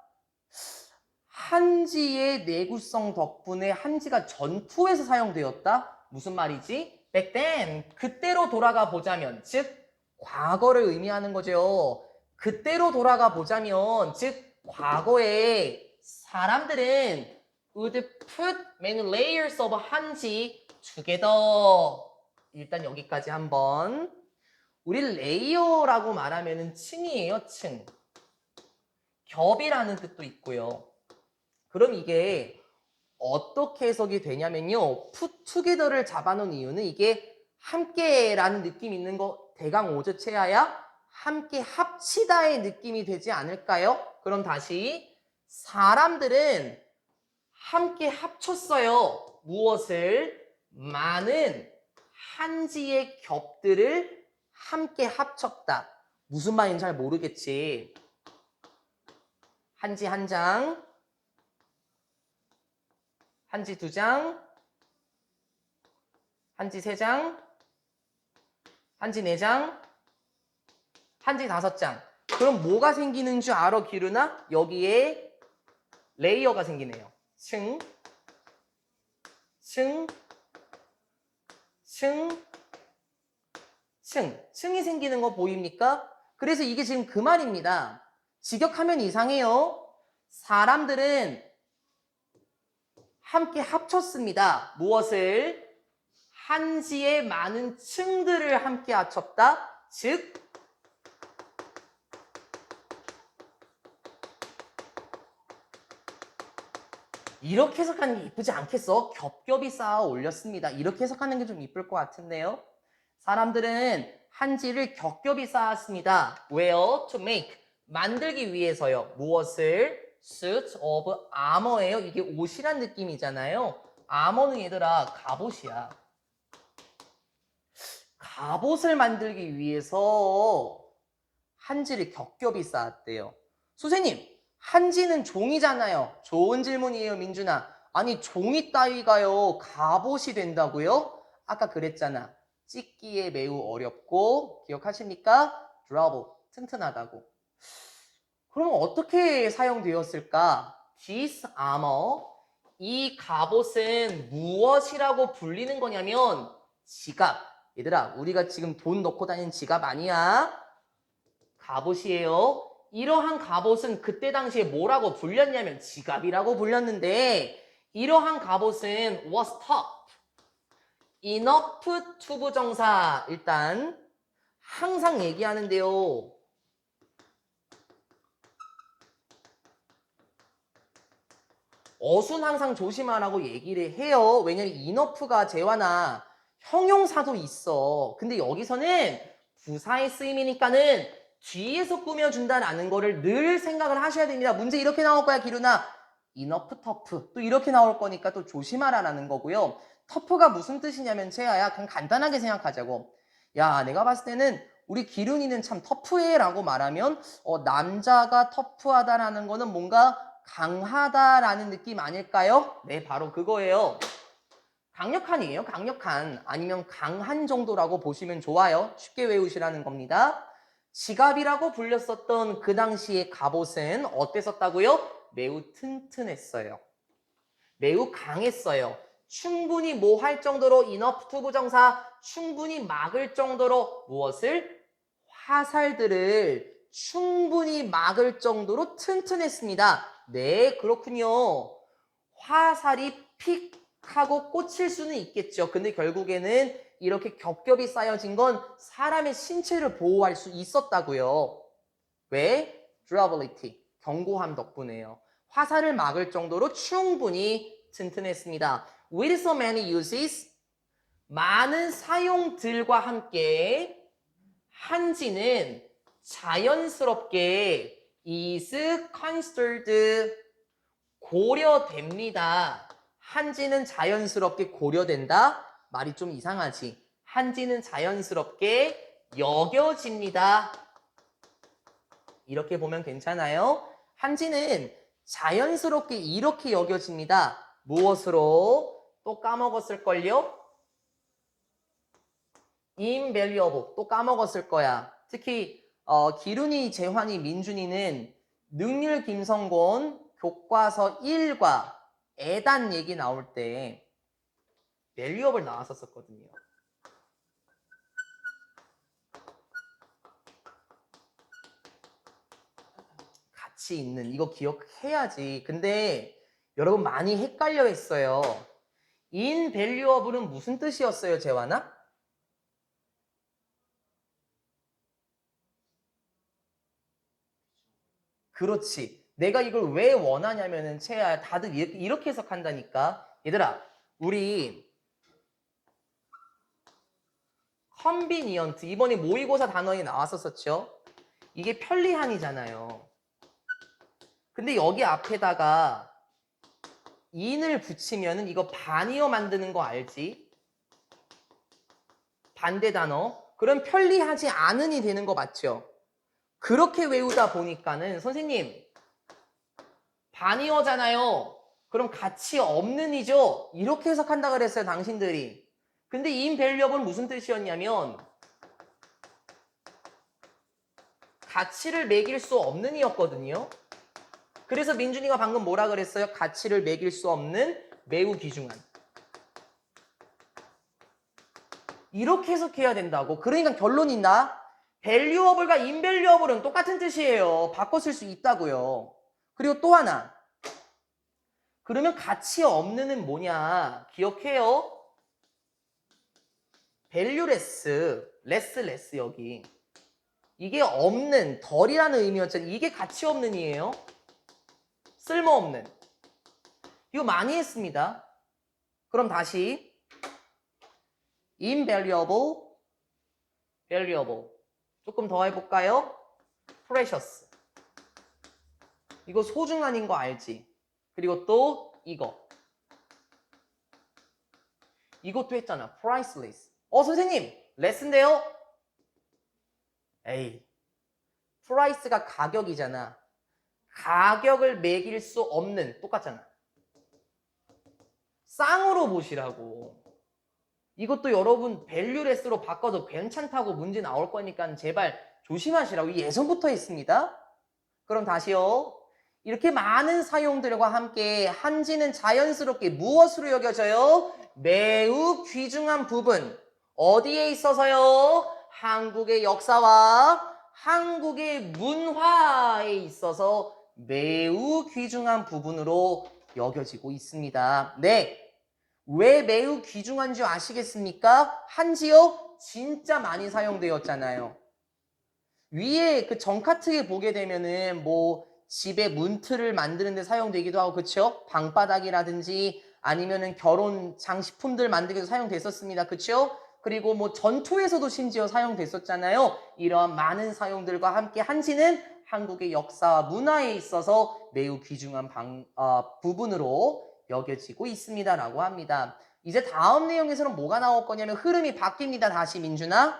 Speaker 1: 한지의 내구성 덕분에 한지가 전투에서 사용되었다? 무슨 말이지? Back then, 그때로 돌아가 보자면, 즉 과거를 의미하는 거죠. 그때로 돌아가 보자면, 즉 과거에 사람들은 would put many layers of 한지 together. 일단 여기까지 한번. 우리 레이어라고 말하면은 층이에요, 층. 겹이라는 뜻도 있고요. 그럼 이게 어떻게 해석이 되냐면요. put together를 잡아놓은 이유는 이게 함께라는 느낌 있는 거 대강 오죠, 채아야? 함께 합치다의 느낌이 되지 않을까요? 그럼 다시 사람들은 함께 합쳤어요. 무엇을? 많은 한지의 겹들을 함께 합쳤다. 무슨 말인지 잘 모르겠지. 한지 한 장, 한지 두 장, 한지 세 장, 한지 네 장, 한지 다섯 장. 그럼 뭐가 생기는 줄 알아, 기르나? 여기에 레이어가 생기네요. 층, 층, 층, 층. 층이 생기는 거 보입니까? 그래서 이게 지금 그 말입니다. 직역하면 이상해요. 사람들은 함께 합쳤습니다. 무엇을? 한지의 많은 층들을 함께 합쳤다. 즉 이렇게 해석하는 게 이쁘지 않겠어? 겹겹이 쌓아 올렸습니다. 이렇게 해석하는 게 좀 이쁠 것 같은데요. 사람들은 한지를 겹겹이 쌓았습니다. 왜요? To make, 만들기 위해서요. 무엇을? suit of armor예요. 이게 옷이란 느낌이잖아요. armor는 얘들아 갑옷이야. 갑옷을 만들기 위해서 한지를 겹겹이 쌓았대요. 선생님, 한지는 종이잖아요. 좋은 질문이에요, 민준아. 아니, 종이 따위가요, 갑옷이 된다고요? 아까 그랬잖아. 찍기에 매우 어렵고, 기억하십니까? durable, 튼튼하다고. 그럼 어떻게 사용되었을까? This armor, 이 갑옷은 무엇이라고 불리는 거냐면 지갑. 얘들아, 우리가 지금 돈 넣고 다니는 지갑 아니야? 갑옷이에요. 이러한 갑옷은 그때 당시에 뭐라고 불렸냐면 지갑이라고 불렸는데 이러한 갑옷은 was tough, enough to 부정사. 일단 항상 얘기하는데요. 어순 항상 조심하라고 얘기를 해요. 왜냐면 enough가 재화나 형용사도 있어. 근데 여기서는 부사의 쓰임이니까는 뒤에서 꾸며준다라는 거를 늘 생각을 하셔야 됩니다. 문제 이렇게 나올 거야, 기루나. enough, tough. 또 이렇게 나올 거니까 또 조심하라라는 거고요. tough가 무슨 뜻이냐면 채아야, 그냥 간단하게 생각하자고. 야, 내가 봤을 때는 우리 기룬이는 참 터프해 라고 말하면 남자가 터프하다라는 거는 뭔가 강하다라는 느낌 아닐까요? 네, 바로 그거예요. 강력한이에요. 강력한. 아니면 강한 정도라고 보시면 좋아요. 쉽게 외우시라는 겁니다. 지갑이라고 불렸었던 그 당시의 갑옷은 어땠었다고요? 매우 튼튼했어요. 매우 강했어요. 충분히 뭐 할 정도로 enough to 부정사, 충분히 막을 정도로 무엇을? 화살들을 충분히 막을 정도로 튼튼했습니다. 네, 그렇군요. 화살이 픽 하고 꽂힐 수는 있겠죠. 근데 결국에는 이렇게 겹겹이 쌓여진 건 사람의 신체를 보호할 수 있었다고요. 왜? durability, 견고함 덕분에요. 화살을 막을 정도로 충분히 튼튼했습니다. With so many uses, 많은 사용들과 함께 한지는 자연스럽게 is considered 고려됩니다. 한지는 자연스럽게 고려된다. 말이 좀 이상하지. 한지는 자연스럽게 여겨집니다. 이렇게 보면 괜찮아요? 한지는 자연스럽게 이렇게 여겨집니다. 무엇으로? 또 까먹었을걸요? invaluable. 또 까먹었을 거야. 특히 기룬이, 재환이, 민준이는 능률 김성곤 교과서 1과 애단 얘기 나올 때 valuable 나왔었거든요. 가치 있는, 이거 기억해야지. 근데 여러분 많이 헷갈려 했어요. invaluable은 무슨 뜻이었어요, 재환아? 그렇지. 내가 이걸 왜 원하냐면은 채야 다들 이렇게 해석한다니까. 얘들아, 우리 컨비니언트 이번에 모의고사 단원이 나왔었죠. 이게 편리한이잖아요. 근데 여기 앞에다가 in을 붙이면은 이거 반이어 만드는 거 알지? 반대 단어. 그럼 편리하지 않은이 되는 거 맞죠? 그렇게 외우다 보니까는 선생님 반이어잖아요. 그럼 가치 없는 이죠? 이렇게 해석한다 그랬어요, 당신들이. 근데 invaluable은 무슨 뜻이었냐면 가치를 매길 수 없는 이었거든요. 그래서 민준이가 방금 뭐라 그랬어요? 가치를 매길 수 없는 매우 귀중한. 이렇게 해석해야 된다고. 그러니까 결론이 있나? valuable과 invaluable은 똑같은 뜻이에요. 바꿔 쓸 수 있다고요. 그리고 또 하나. 그러면 가치 없는은 뭐냐? 기억해요. valueless, less 여기. 이게 없는, 덜이라는 의미였잖아요. 이게 가치 없는 이에요. 쓸모없는. 이거 많이 했습니다. 그럼 다시 invaluable, valuable. 조금 더 해볼까요? precious. 이거 소중한인 거 알지? 그리고 또 이거. 이것도 했잖아. priceless. 선생님, less인데요? 에이, price가 가격이잖아. 가격을 매길 수 없는, 똑같잖아. 쌍으로 보시라고. 이것도 여러분 valueless로 바꿔도 괜찮다고 문제 나올 거니까 제발 조심하시라고. 예전부터 했습니다. 그럼 다시요. 이렇게 많은 사용들과 함께 한지는 자연스럽게 무엇으로 여겨져요? 매우 귀중한 부분. 어디에 있어서요? 한국의 역사와 한국의 문화에 있어서 매우 귀중한 부분으로 여겨지고 있습니다. 네. 왜 매우 귀중한 줄 아시겠습니까? 한지요? 진짜 많이 사용되었잖아요. 위에 그 정카트에 보게 되면은 뭐 집에 문틀을 만드는 데 사용되기도 하고, 그쵸? 방바닥이라든지 아니면은 결혼 장식품들 만들기도 사용됐었습니다. 그쵸? 그리고 뭐 전투에서도 심지어 사용됐었잖아요. 이러한 많은 사용들과 함께 한지는 한국의 역사와 문화에 있어서 매우 귀중한 부분으로 여겨지고 있습니다라고 합니다. 이제 다음 내용에서는 뭐가 나올 거냐면 흐름이 바뀝니다. 다시 민준아.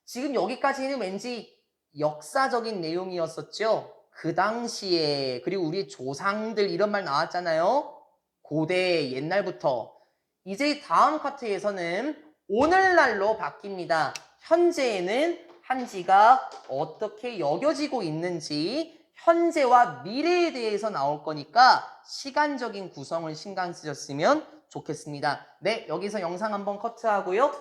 Speaker 1: 지금 여기까지는 왠지 역사적인 내용이었었죠. 그 당시에, 그리고 우리 조상들 이런 말 나왔잖아요. 고대 옛날부터. 이제 다음 파트에서는 오늘날로 바뀝니다. 현재에는 한지가 어떻게 여겨지고 있는지 현재와 미래에 대해서 나올 거니까 시간적인 구성을 신경 쓰셨으면 좋겠습니다. 네, 여기서 영상 한번 커트하고요.